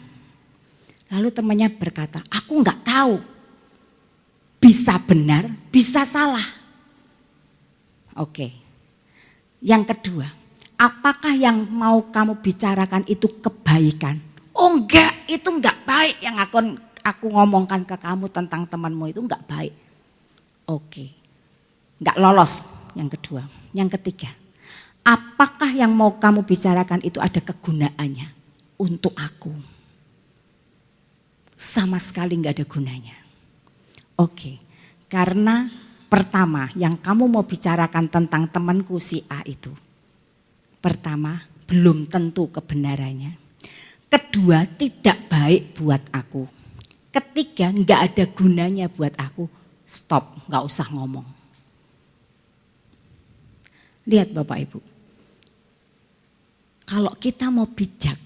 Lalu temannya berkata, aku nggak tahu. Bisa benar, bisa salah. Oke. Yang kedua, apakah yang mau kamu bicarakan itu kebaikan? Oh enggak, itu enggak baik yang aku ngomongkan ke kamu tentang temanmu itu enggak baik. Oke. Enggak lolos yang kedua. Yang ketiga, apakah yang mau kamu bicarakan itu ada kegunaannya untuk aku? Sama sekali enggak ada gunanya. Oke, karena pertama yang kamu mau bicarakan tentang temanku si A itu. Pertama, belum tentu kebenarannya. Kedua, tidak baik buat aku. Ketiga, enggak ada gunanya buat aku. Stop, enggak usah ngomong. Lihat Bapak Ibu. Kalau kita mau bijak,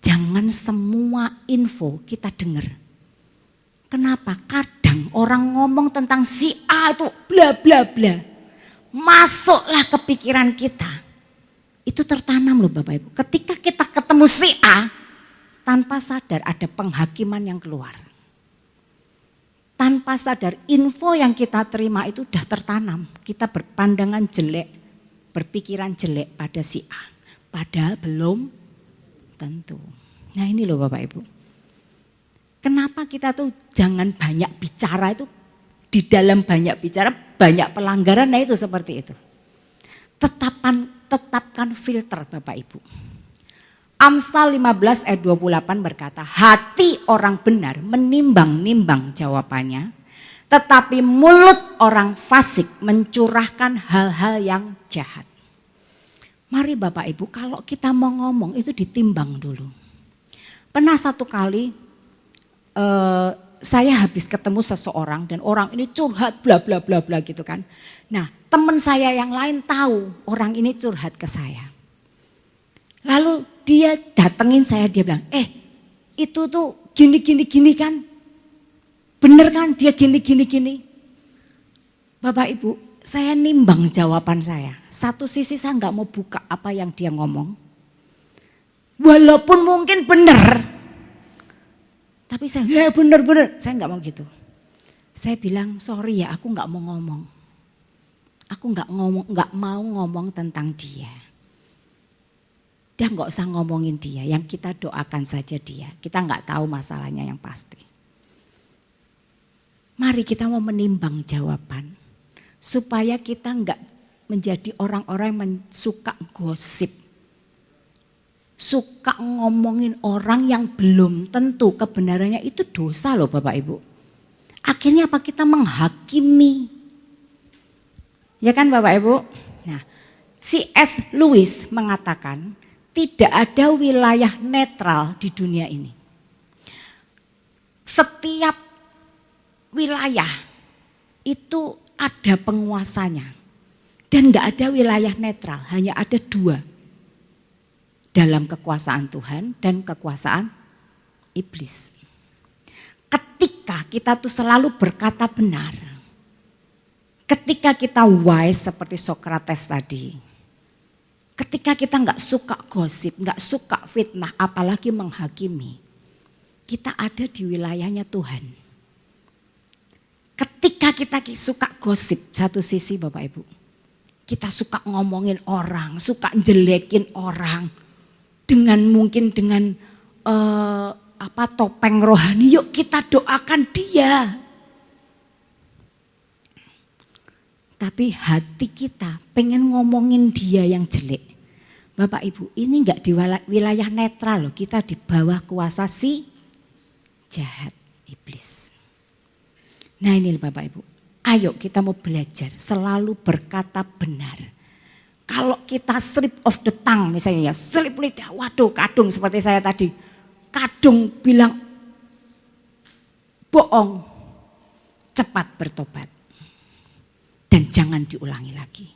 jangan semua info kita dengar. Kenapa? Kadang orang ngomong tentang si A itu bla bla bla. Masuklah ke pikiran kita. Itu tertanam loh Bapak Ibu. Ketika kita ketemu si A, tanpa sadar ada penghakiman yang keluar. Tanpa sadar info yang kita terima itu sudah tertanam. Kita berpandangan jelek, berpikiran jelek pada si A. Padahal belum tentu. Nah ini loh Bapak Ibu. Kenapa kita tuh jangan banyak bicara itu, di dalam banyak bicara banyak pelanggaran, nah itu seperti itu. Tetapkan filter Bapak Ibu. Amsal 15 ayat 28 berkata, hati orang benar menimbang-nimbang jawabannya, tetapi mulut orang fasik mencurahkan hal-hal yang jahat. Mari Bapak Ibu, kalau kita mau ngomong itu ditimbang dulu. Pernah satu kali saya habis ketemu seseorang dan orang ini curhat bla bla bla bla gitu kan. Nah, teman saya yang lain tahu orang ini curhat ke saya. Lalu dia datengin saya, dia bilang, itu tuh gini kan. Bener kan dia gini. Bapak Ibu, saya nimbang jawaban saya. Satu sisi saya nggak mau buka apa yang dia ngomong. Walaupun mungkin benar. Tapi saya bener, saya nggak mau gitu. Saya bilang sorry ya, aku nggak mau ngomong. Aku nggak mau ngomong tentang dia. Dia nggak usah ngomongin dia, yang kita doakan saja dia. Kita nggak tahu masalahnya yang pasti. Mari kita mau menimbang jawaban, supaya kita nggak menjadi orang-orang yang suka gosip. Suka ngomongin orang yang belum tentu kebenarannya, itu dosa loh Bapak Ibu. Akhirnya apa? Kita menghakimi. Ya kan Bapak Ibu? Nah, C.S. Lewis mengatakan tidak ada wilayah netral di dunia ini. Setiap wilayah itu ada penguasanya. Dan gak ada wilayah netral, hanya ada dua. Dalam kekuasaan Tuhan dan kekuasaan iblis. Ketika kita tuh selalu berkata benar. Ketika kita wise seperti Sokrates tadi. Ketika kita gak suka gosip, gak suka fitnah, apalagi menghakimi. Kita ada di wilayahnya Tuhan. Ketika kita suka gosip, satu sisi Bapak Ibu. Kita suka ngomongin orang, suka jelekin orang. Mungkin dengan topeng rohani, yuk kita doakan dia. Tapi hati kita pengen ngomongin dia yang jelek. Bapak Ibu, ini enggak di wilayah netral loh, kita di bawah kuasa si jahat iblis. Nah ini Bapak Ibu, ayo kita mau belajar selalu berkata benar. Kalau kita slip of the tongue misalnya ya, slip lidah, waduh kadung seperti saya tadi. Kadung bilang bohong, cepat bertobat. Dan jangan diulangi lagi.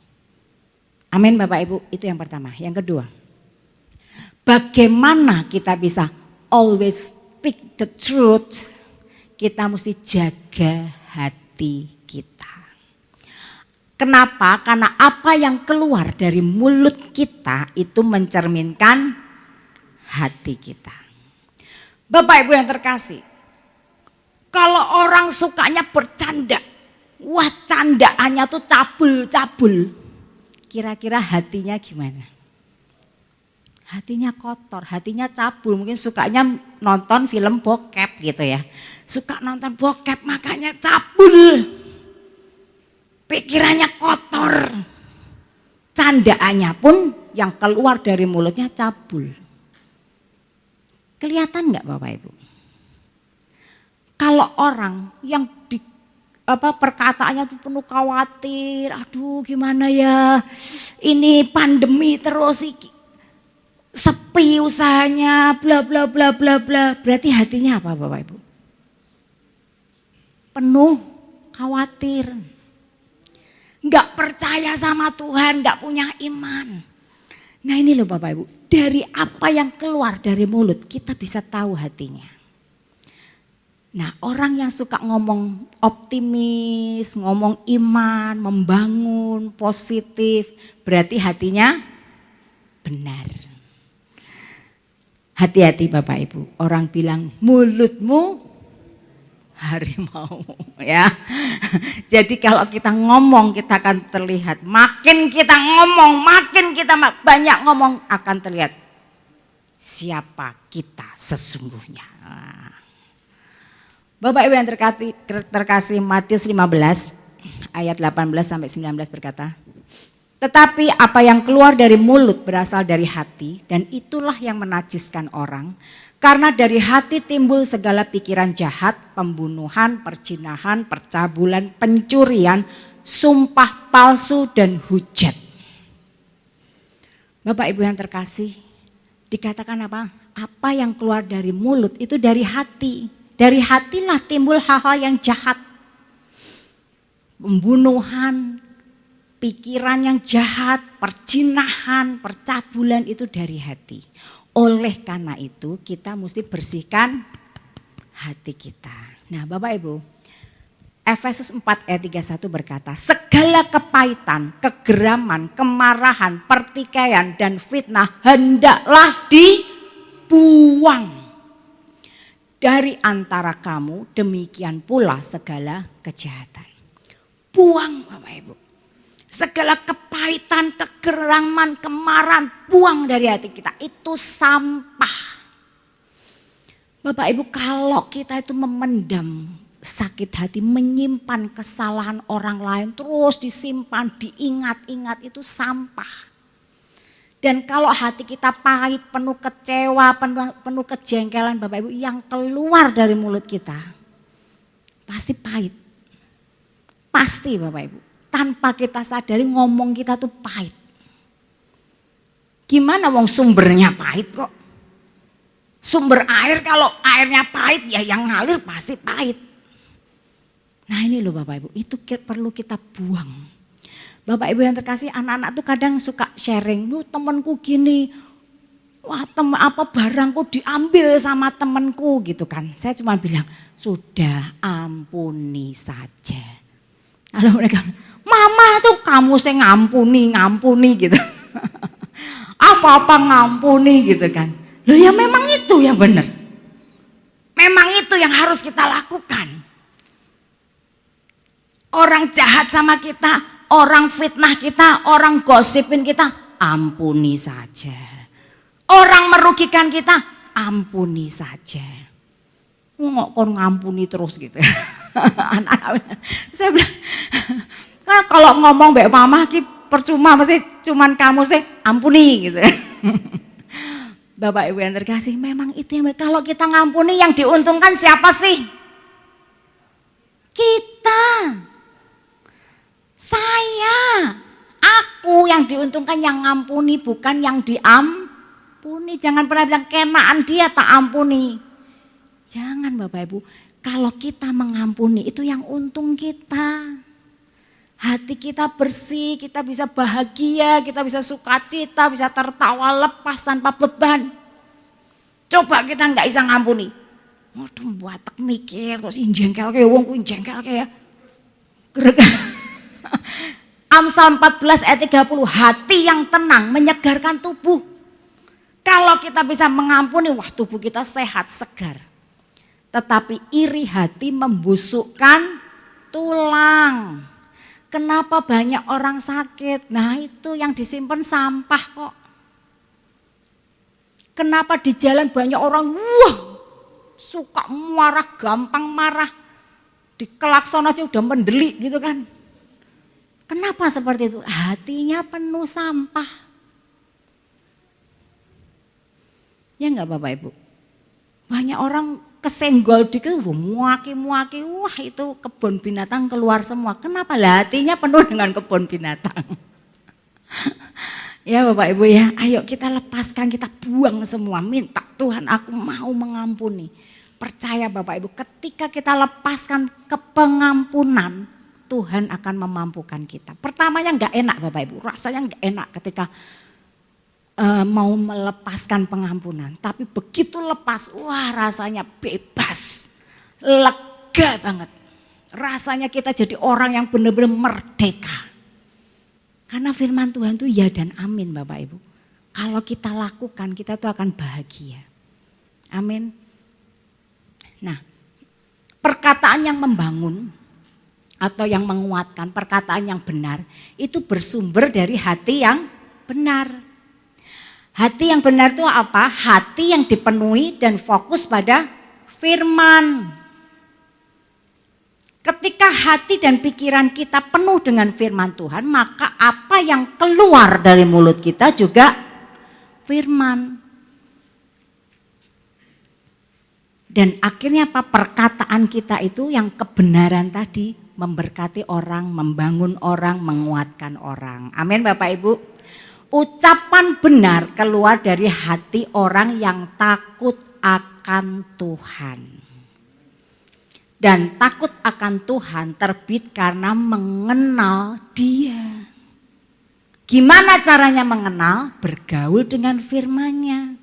Amin Bapak Ibu, itu yang pertama. Yang kedua, bagaimana kita bisa always speak the truth? Kita mesti jaga hati kita. Kenapa? Karena apa yang keluar dari mulut kita itu mencerminkan hati kita. Bapak Ibu yang terkasih, kalau orang sukanya bercanda, wah candaannya tuh cabul-cabul. Kira-kira hatinya gimana? Hatinya kotor, hatinya cabul. Mungkin sukanya nonton film bokep gitu ya. Suka nonton bokep makanya cabul. Pikirannya kotor. Candaannya pun yang keluar dari mulutnya cabul. Kelihatan nggak Bapak Ibu? Kalau orang yang perkataannya tuh penuh khawatir, aduh gimana ya, ini pandemi terus, sepi usahanya, bla bla bla bla bla. Berarti hatinya apa Bapak Ibu? Penuh khawatir. Nggak percaya sama Tuhan, nggak punya iman. Nah ini loh Bapak Ibu, dari apa yang keluar dari mulut kita bisa tahu hatinya. Nah orang yang suka ngomong optimis, ngomong iman, membangun, positif, berarti hatinya benar. Hati-hati Bapak Ibu, orang bilang mulutmu harimau ya. Jadi kalau kita ngomong kita akan terlihat. Makin kita ngomong, makin kita banyak ngomong akan terlihat siapa kita sesungguhnya. Bapak Ibu yang terkasih, Matius 15 ayat 18 sampai 19 berkata, tetapi apa yang keluar dari mulut berasal dari hati dan itulah yang menajiskan orang. Karena dari hati timbul segala pikiran jahat, pembunuhan, perzinahan, percabulan, pencurian, sumpah palsu dan hujat. Bapak Ibu yang terkasih, dikatakan apa? Apa yang keluar dari mulut itu dari hati. Dari hatilah timbul hal-hal yang jahat. Pembunuhan, pikiran yang jahat, perzinahan, percabulan itu dari hati. Oleh karena itu kita mesti bersihkan hati kita. Nah Bapak Ibu, Efesus 4 ayat 31 berkata, segala kepahitan, kegeraman, kemarahan, pertikaian dan fitnah hendaklah dibuang dari antara kamu, demikian pula segala kejahatan. Buang Bapak Ibu. Segala kepahitan, kegeraman, kemarahan, buang dari hati kita. Itu sampah. Bapak Ibu, kalau kita itu memendam sakit hati, menyimpan kesalahan orang lain, terus disimpan, diingat-ingat, itu sampah. Dan kalau hati kita pahit, penuh kecewa, penuh kejengkelan Bapak Ibu, yang keluar dari mulut kita pasti pahit. Pasti Bapak Ibu. Tanpa kita sadari ngomong kita tuh pahit. Gimana wong sumbernya pahit kok. Sumber air kalau airnya pahit ya yang ngalir pasti pahit. Nah ini loh Bapak Ibu, itu perlu kita buang. Bapak Ibu yang terkasih, anak-anak tuh kadang suka sharing, lu temanku gini, wah apa barangku diambil sama temanku gitu kan. Saya cuma bilang, sudah ampuni saja. Kalau mereka, mama tuh kamu saya ngampuni gitu. Apa-apa ngampuni gitu kan. Loh ya memang itu yang benar. Memang itu yang harus kita lakukan. Orang jahat sama kita, orang fitnah kita, orang gosipin kita, ampuni saja. Orang merugikan kita, ampuni saja. Nggak kon ngampuni terus gitu. Anak-anak, saya bilang, nah, kalau ngomong mbak mama ki percuma, masih cuman kamu sih ampuni gitu. Bapak Ibu yang terkasih, memang itu yang kalau kita ngampuni yang diuntungkan siapa sih? Kita, saya, aku yang diuntungkan yang ngampuni bukan yang diampuni. Jangan pernah bilang kenaan dia tak ampuni. Jangan Bapak Ibu. Kalau kita mengampuni itu yang untung kita. Hati kita bersih, kita bisa bahagia, kita bisa sukacita, bisa tertawa lepas tanpa beban. Coba kita nggak bisa ngampuni. Waduh buatek mikir, terus jengkel kayak wong kuwi jengkel kayak. Amsal 14 ayat 30, hati yang tenang menyegarkan tubuh. Kalau kita bisa mengampuni, wah tubuh kita sehat, segar. Tetapi iri hati membusukkan tulang. Kenapa banyak orang sakit? Nah itu yang disimpan sampah kok. Kenapa di jalan banyak orang suka marah, gampang marah. Di klakson aja udah mendelik gitu kan. Kenapa seperti itu? Hatinya penuh sampah. Ya enggak Bapak Ibu? Banyak orang kesenggol dikit muaki-muaki, wah itu kebun binatang keluar semua. Kenapa? Lah hatinya penuh dengan kebun binatang. Ya Bapak Ibu ya, ayo kita lepaskan, kita buang semua. Minta Tuhan, aku mau mengampuni. Percaya Bapak Ibu, ketika kita lepaskan kepengampunan, Tuhan akan memampukan kita. Pertamanya enggak enak Bapak Ibu, rasanya enggak enak ketika mau melepaskan pengampunan. Tapi begitu lepas, wah rasanya bebas, lega banget. Rasanya kita jadi orang yang benar-benar merdeka. Karena firman Tuhan itu ya dan amin Bapak Ibu. Kalau kita lakukan, kita tuh akan bahagia. Amin. Nah, perkataan yang membangun atau yang menguatkan, perkataan yang benar, itu bersumber dari hati yang benar. Hati yang benar itu apa? Hati yang dipenuhi dan fokus pada firman. Ketika hati dan pikiran kita penuh dengan firman Tuhan, maka apa yang keluar dari mulut kita juga firman. Dan akhirnya apa? Perkataan kita itu yang kebenaran tadi memberkati orang, membangun orang, menguatkan orang. Amin Bapak Ibu. Ucapan benar keluar dari hati orang yang takut akan Tuhan. Dan takut akan Tuhan terbit karena mengenal Dia. Gimana caranya mengenal? Bergaul dengan firman-Nya.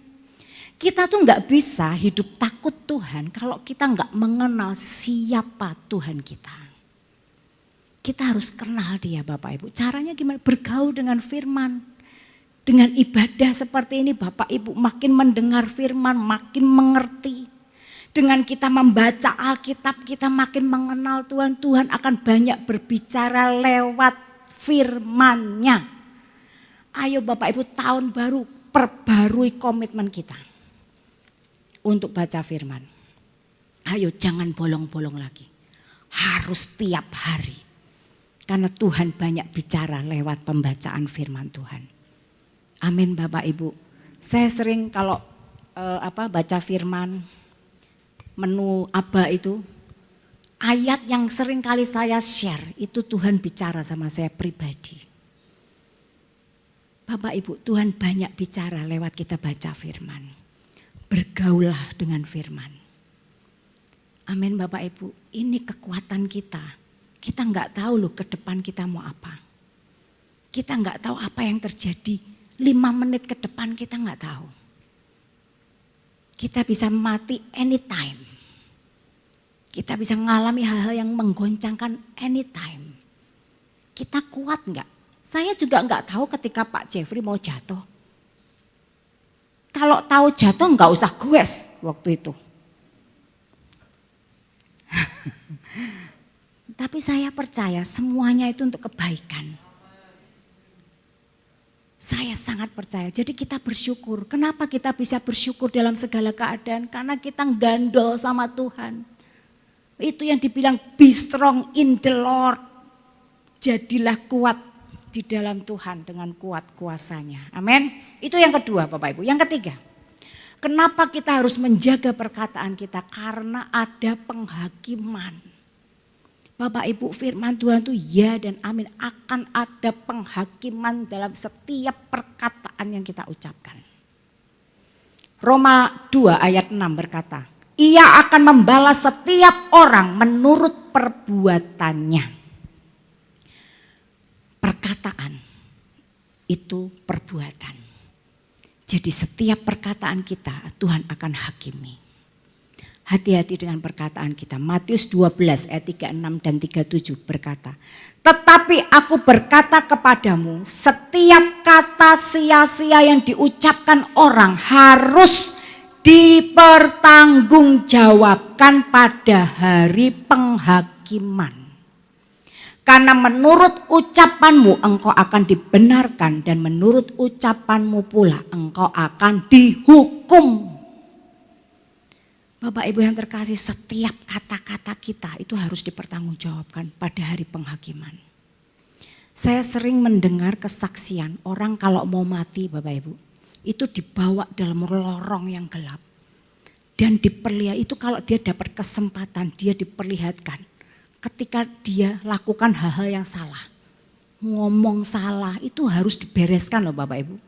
Kita tuh nggak bisa hidup takut Tuhan kalau kita nggak mengenal siapa Tuhan kita. Kita harus kenal Dia Bapak Ibu. Caranya gimana? Bergaul dengan firman. Dengan ibadah seperti ini Bapak Ibu makin mendengar firman, makin mengerti. Dengan kita membaca Alkitab kita makin mengenal Tuhan. Tuhan akan banyak berbicara lewat firman-Nya. Ayo Bapak Ibu tahun baru perbarui komitmen kita. Untuk baca firman. Ayo jangan bolong-bolong lagi. Harus tiap hari. Karena Tuhan banyak bicara lewat pembacaan firman Tuhan. Amin Bapak Ibu. Saya sering kalau baca firman menu Aba itu, ayat yang sering kali saya share itu Tuhan bicara sama saya pribadi. Bapak Ibu, Tuhan banyak bicara lewat kita baca firman. Bergaulah dengan firman. Amin Bapak Ibu, ini kekuatan kita. Kita nggak tahu loh ke depan kita mau apa. Kita nggak tahu apa yang terjadi 5 menit ke depan, kita nggak tahu. Kita bisa mati anytime. Kita bisa mengalami hal-hal yang menggoncangkan anytime. Kita kuat nggak? Saya juga nggak tahu ketika Pak Jeffrey mau jatuh. Kalau tahu jatuh nggak usah goes waktu itu. Tapi saya percaya semuanya itu untuk kebaikan. Saya sangat percaya. Jadi kita bersyukur. Kenapa kita bisa bersyukur dalam segala keadaan? Karena kita gandol sama Tuhan. Itu yang dibilang be strong in the Lord. Jadilah kuat di dalam Tuhan dengan kuat kuasanya. Amin. Itu yang kedua Bapak Ibu. Yang ketiga. Kenapa kita harus menjaga perkataan kita? Karena ada penghakiman. Bapak Ibu firman Tuhan itu ya dan amin. Akan ada penghakiman dalam setiap perkataan yang kita ucapkan. Roma 2 ayat 6 berkata. Ia akan membalas setiap orang menurut perbuatannya. Perkataan itu perbuatan. Jadi setiap perkataan kita Tuhan akan hakimi. Hati-hati dengan perkataan kita. Matius 12 ayat 36 dan 37 berkata, tetapi aku berkata kepadamu, setiap kata sia-sia yang diucapkan orang harus dipertanggungjawabkan pada hari penghakiman. Karena menurut ucapanmu engkau akan dibenarkan dan menurut ucapanmu pula engkau akan dihukum. Bapak Ibu yang terkasih, setiap kata-kata kita itu harus dipertanggungjawabkan pada hari penghakiman. Saya sering mendengar kesaksian orang kalau mau mati Bapak Ibu, itu dibawa dalam lorong yang gelap. Dan diperlihat itu kalau dia dapat kesempatan dia diperlihatkan. Ketika dia lakukan hal-hal yang salah, ngomong salah itu harus dibereskan loh Bapak Ibu.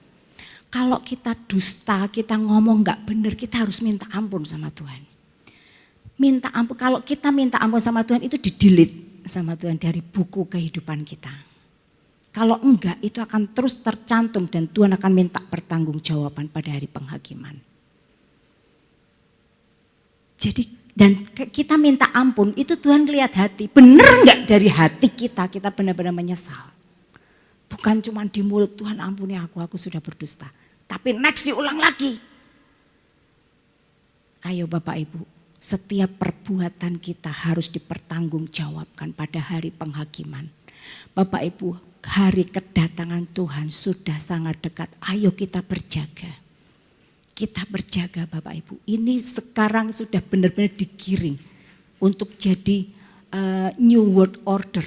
Kalau kita dusta, kita ngomong gak benar, kita harus minta ampun sama Tuhan. Minta ampun, kalau kita minta ampun sama Tuhan itu di-delete sama Tuhan dari buku kehidupan kita. Kalau enggak itu akan terus tercantum dan Tuhan akan minta pertanggungjawaban pada hari penghakiman. Jadi dan kita minta ampun itu Tuhan lihat hati. Benar enggak dari hati kita benar-benar menyesal. Bukan cuma di mulut, Tuhan ampuni aku sudah berdusta. Tapi next diulang lagi. Ayo Bapak Ibu, setiap perbuatan kita harus dipertanggungjawabkan pada hari penghakiman. Bapak Ibu, hari kedatangan Tuhan sudah sangat dekat. Ayo kita berjaga. Kita berjaga Bapak Ibu. Ini sekarang sudah benar-benar digiring untuk jadi New World Order.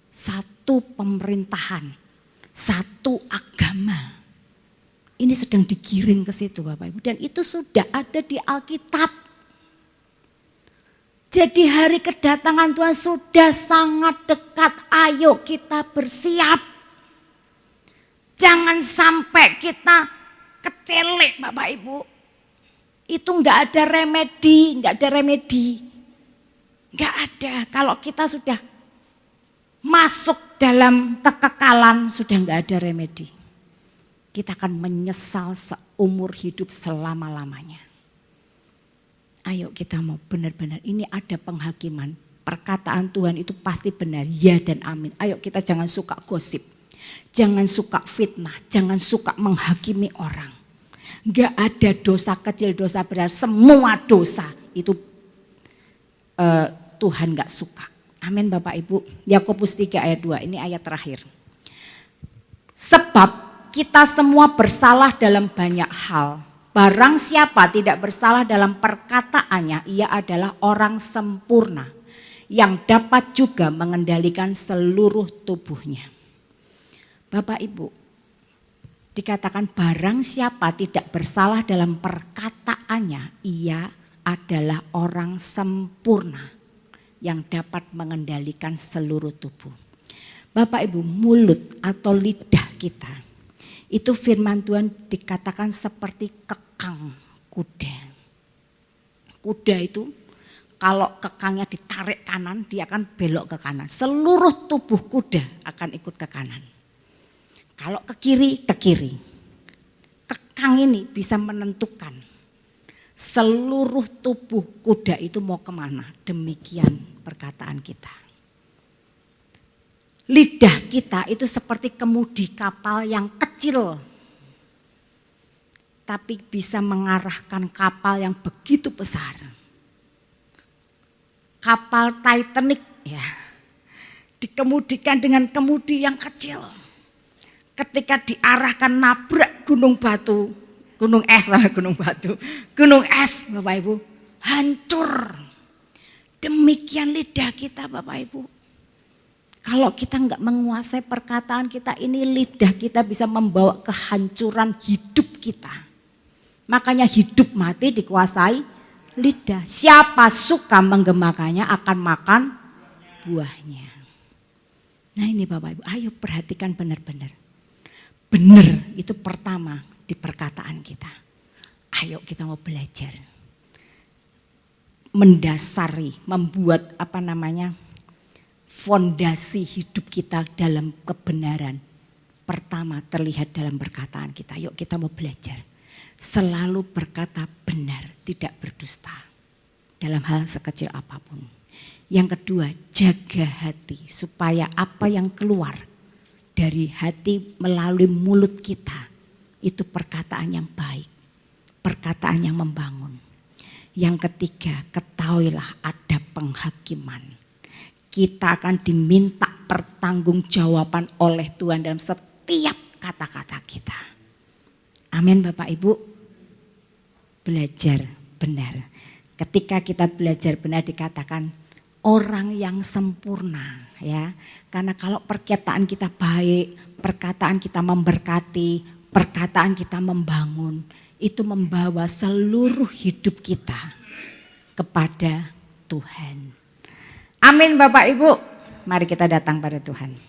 Satu pemerintahan, satu agama. Ini sedang digiring ke situ Bapak Ibu. Dan itu sudah ada di Alkitab. Jadi hari kedatangan Tuhan sudah sangat dekat. Ayo kita bersiap. Jangan sampai kita kecelek Bapak Ibu. Itu enggak ada remedi, enggak ada remedi. Enggak ada. Kalau kita sudah masuk dalam kekekalan sudah enggak ada remedi. Kita akan menyesal seumur hidup selama-lamanya. Ayo kita mau benar-benar ini ada penghakiman. Perkataan Tuhan itu pasti benar, ya dan amin. Ayo kita jangan suka gosip. Jangan suka fitnah, jangan suka menghakimi orang. Enggak ada dosa kecil, dosa besar, semua dosa itu Tuhan enggak suka. Amin Bapak Ibu. Yakobus 3 ayat 2, ini ayat terakhir. Sebab kita semua bersalah dalam banyak hal. Barang siapa tidak bersalah dalam perkataannya, ia adalah orang sempurna yang dapat juga mengendalikan seluruh tubuhnya. Bapak Ibu, dikatakan barang siapa tidak bersalah dalam perkataannya, ia adalah orang sempurna yang dapat mengendalikan seluruh tubuh. Bapak Ibu, mulut atau lidah kita itu firman Tuhan dikatakan seperti kekang kuda. Kuda itu kalau kekangnya ditarik kanan, dia akan belok ke kanan. Seluruh tubuh kuda akan ikut ke kanan. Kalau ke kiri, ke kiri. Kekang ini bisa menentukan seluruh tubuh kuda itu mau kemana. Demikian perkataan kita. Lidah kita itu seperti kemudi kapal yang kecil. Tapi bisa mengarahkan kapal yang begitu besar. Kapal Titanic ya. Dikemudikan dengan kemudi yang kecil. Ketika diarahkan nabrak gunung batu. Gunung es Bapak Ibu. Hancur. Demikian lidah kita Bapak Ibu. Kalau kita enggak menguasai perkataan kita ini, lidah kita bisa membawa kehancuran hidup kita. Makanya hidup mati dikuasai lidah. Siapa suka menggemakannya akan makan buahnya. Nah ini Bapak Ibu, ayo perhatikan benar-benar. Benar itu pertama di perkataan kita. Ayo kita mau belajar. Mendasari, membuat fondasi hidup kita dalam kebenaran. Pertama terlihat dalam perkataan kita. Yuk kita mau belajar. Selalu berkata benar, tidak berdusta. dalam hal sekecil apapun. Yang kedua, jaga hati supaya apa yang keluar dari hati melalui mulut kita itu perkataan yang baik, perkataan yang membangun. Yang ketiga, ketahuilah ada penghakiman. Kita akan diminta pertanggungjawaban oleh Tuhan dalam setiap kata-kata kita. Amin Bapak Ibu. Belajar benar. Ketika kita belajar benar dikatakan orang yang sempurna ya. Karena kalau perkataan kita baik, perkataan kita memberkati, perkataan kita membangun, itu membawa seluruh hidup kita kepada Tuhan. Amin Bapak Ibu. Mari kita datang pada Tuhan.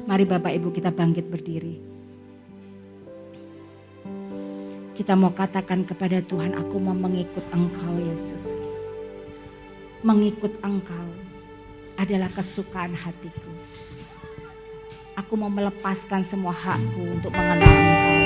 Mari Bapak Ibu kita bangkit berdiri. Kita mau katakan kepada Tuhan, aku mau mengikut Engkau Yesus. Mengikut Engkau adalah kesukaan hatiku. Aku mau melepaskan semua hakku untuk mengenal Engkau.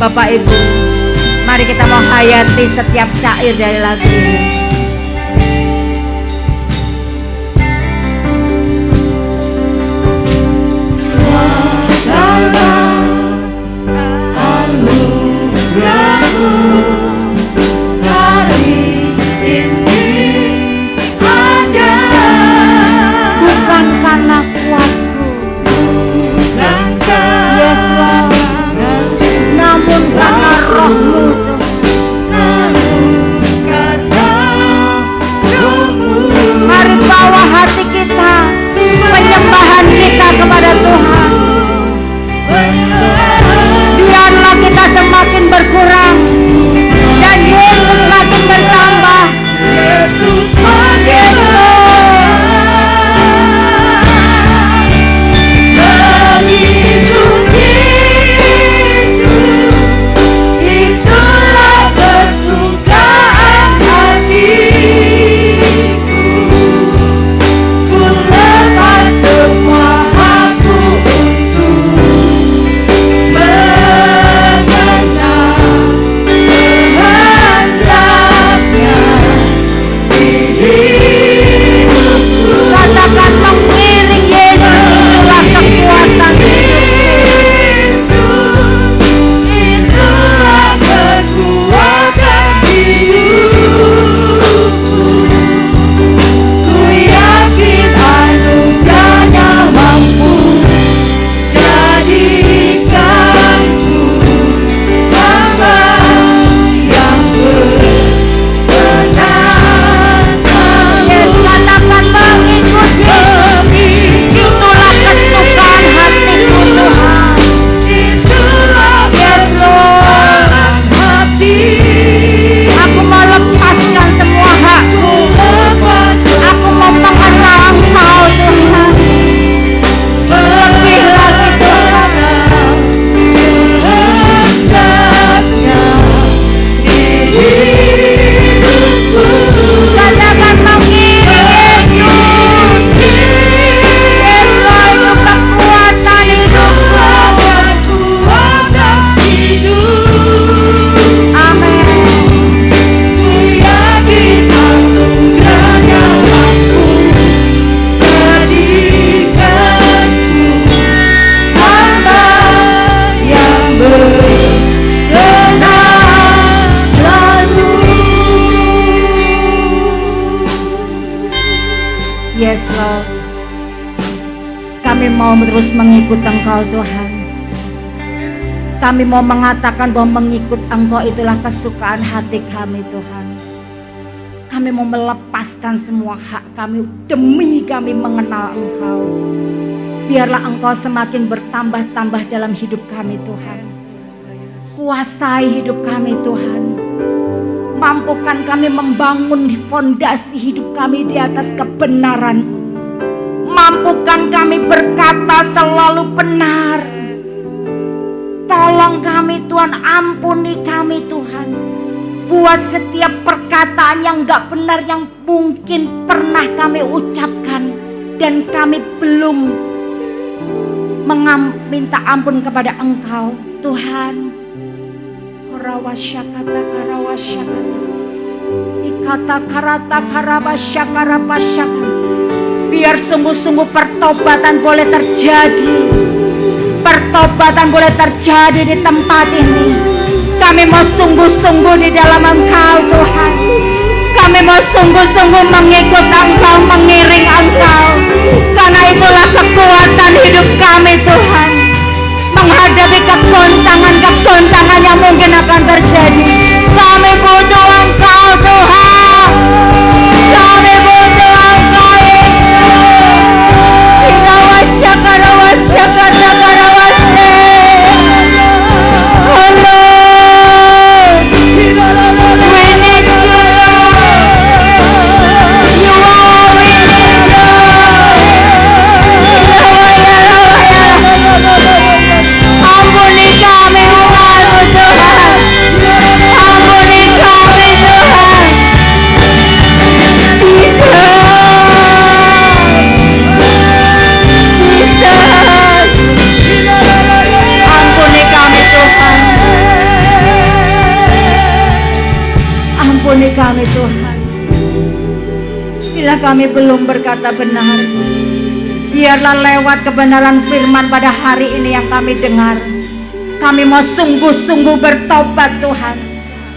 Bapak Ibu, mari kita menghayati setiap syair dari lagu ini. Bukan karena kuatku, yes Lord, namun karena Roh-Mu Tuhan. Yes Lord, kami mau terus mengikut Engkau Tuhan. Kami mau mengatakan bahwa mengikut Engkau itulah kesukaan hati kami Tuhan. Kami mau melepaskan semua hak kami demi kami mengenal Engkau. Biarlah Engkau semakin bertambah-tambah dalam hidup kami Tuhan. Kuasai hidup kami Tuhan. Mampukan kami membangun fondasi hidup kami di atas kebenaran. Mampukan kami berkata selalu benar. Tolong kami Tuhan, ampuni kami Tuhan. Buat setiap perkataan yang gak benar yang mungkin pernah kami ucapkan dan kami belum minta ampun kepada Engkau Tuhan. Karawasyakata karawasyakata ikata karata karawasyakarapasyakata. Biar sungguh-sungguh pertobatan boleh terjadi. Pertobatan boleh terjadi di tempat ini. Kami mau sungguh-sungguh di dalam Engkau Tuhan. Kami mau sungguh-sungguh mengikut Engkau, mengiring Engkau. Karena itulah kekuatan hidup kami Tuhan. Menghadapi kegoncangan-kegoncangan yang mungkin akan terjadi. Kami butuh Engkau Tuhan. Kami butuh Engkau Yesus. Ampuni kami Tuhan. Bila kami belum berkata benar, biarlah lewat kebenaran firman pada hari ini yang kami dengar. Kami mau sungguh-sungguh bertobat Tuhan.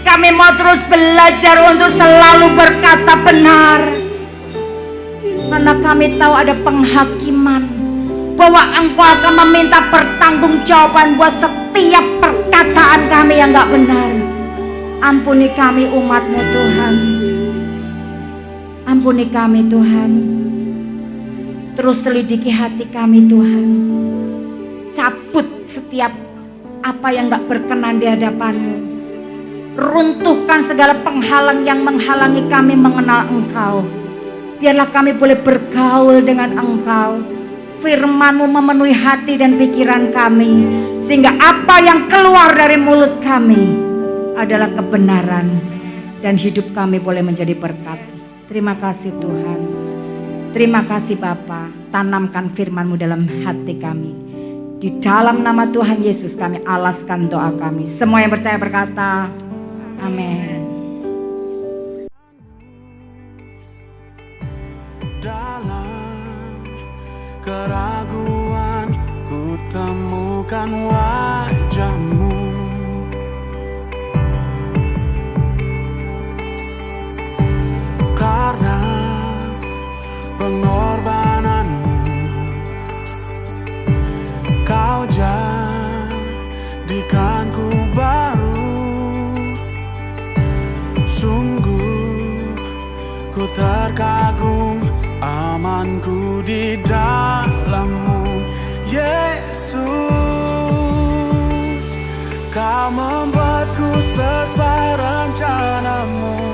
Kami mau terus belajar untuk selalu berkata benar. Karena kami tahu ada penghakiman, bahwa Engkau akan meminta pertanggungjawaban buat setiap perkataan kami yang gak benar. Ampuni kami umat-Mu Tuhan. Ampuni kami Tuhan. Terus selidiki hati kami Tuhan. Cabut setiap apa yang gak berkenan di hadapan-Mu. Runtuhkan segala penghalang yang menghalangi kami mengenal Engkau. Biarlah kami boleh bergaul dengan Engkau. Firman-Mu memenuhi hati dan pikiran kami. Sehingga apa yang keluar dari mulut kami adalah kebenaran. Dan hidup kami boleh menjadi berkat. Terima kasih Tuhan. Terima kasih Bapa. Tanamkan firman-Mu dalam hati kami. Di dalam nama Tuhan Yesus kami alaskan doa kami. Semua yang percaya berkata amin. Dalam keraguan ku temukan wajah-Mu. Karena pengorbanan-Mu, Kau jadikanku baru. Sungguh ku terkagum, amanku di dalam-Mu, Yesus. Kau membuatku sesuai rencana-Mu.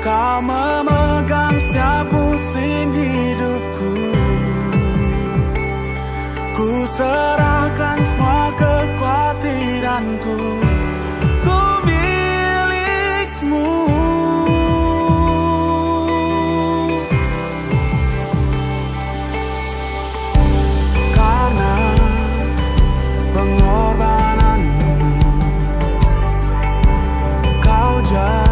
Kau memegang setiap musim hidupku. Ku serahkan semua kekhawatiranku. Ku milik-Mu. Karena pengorbanan-Mu, Kau jadikanku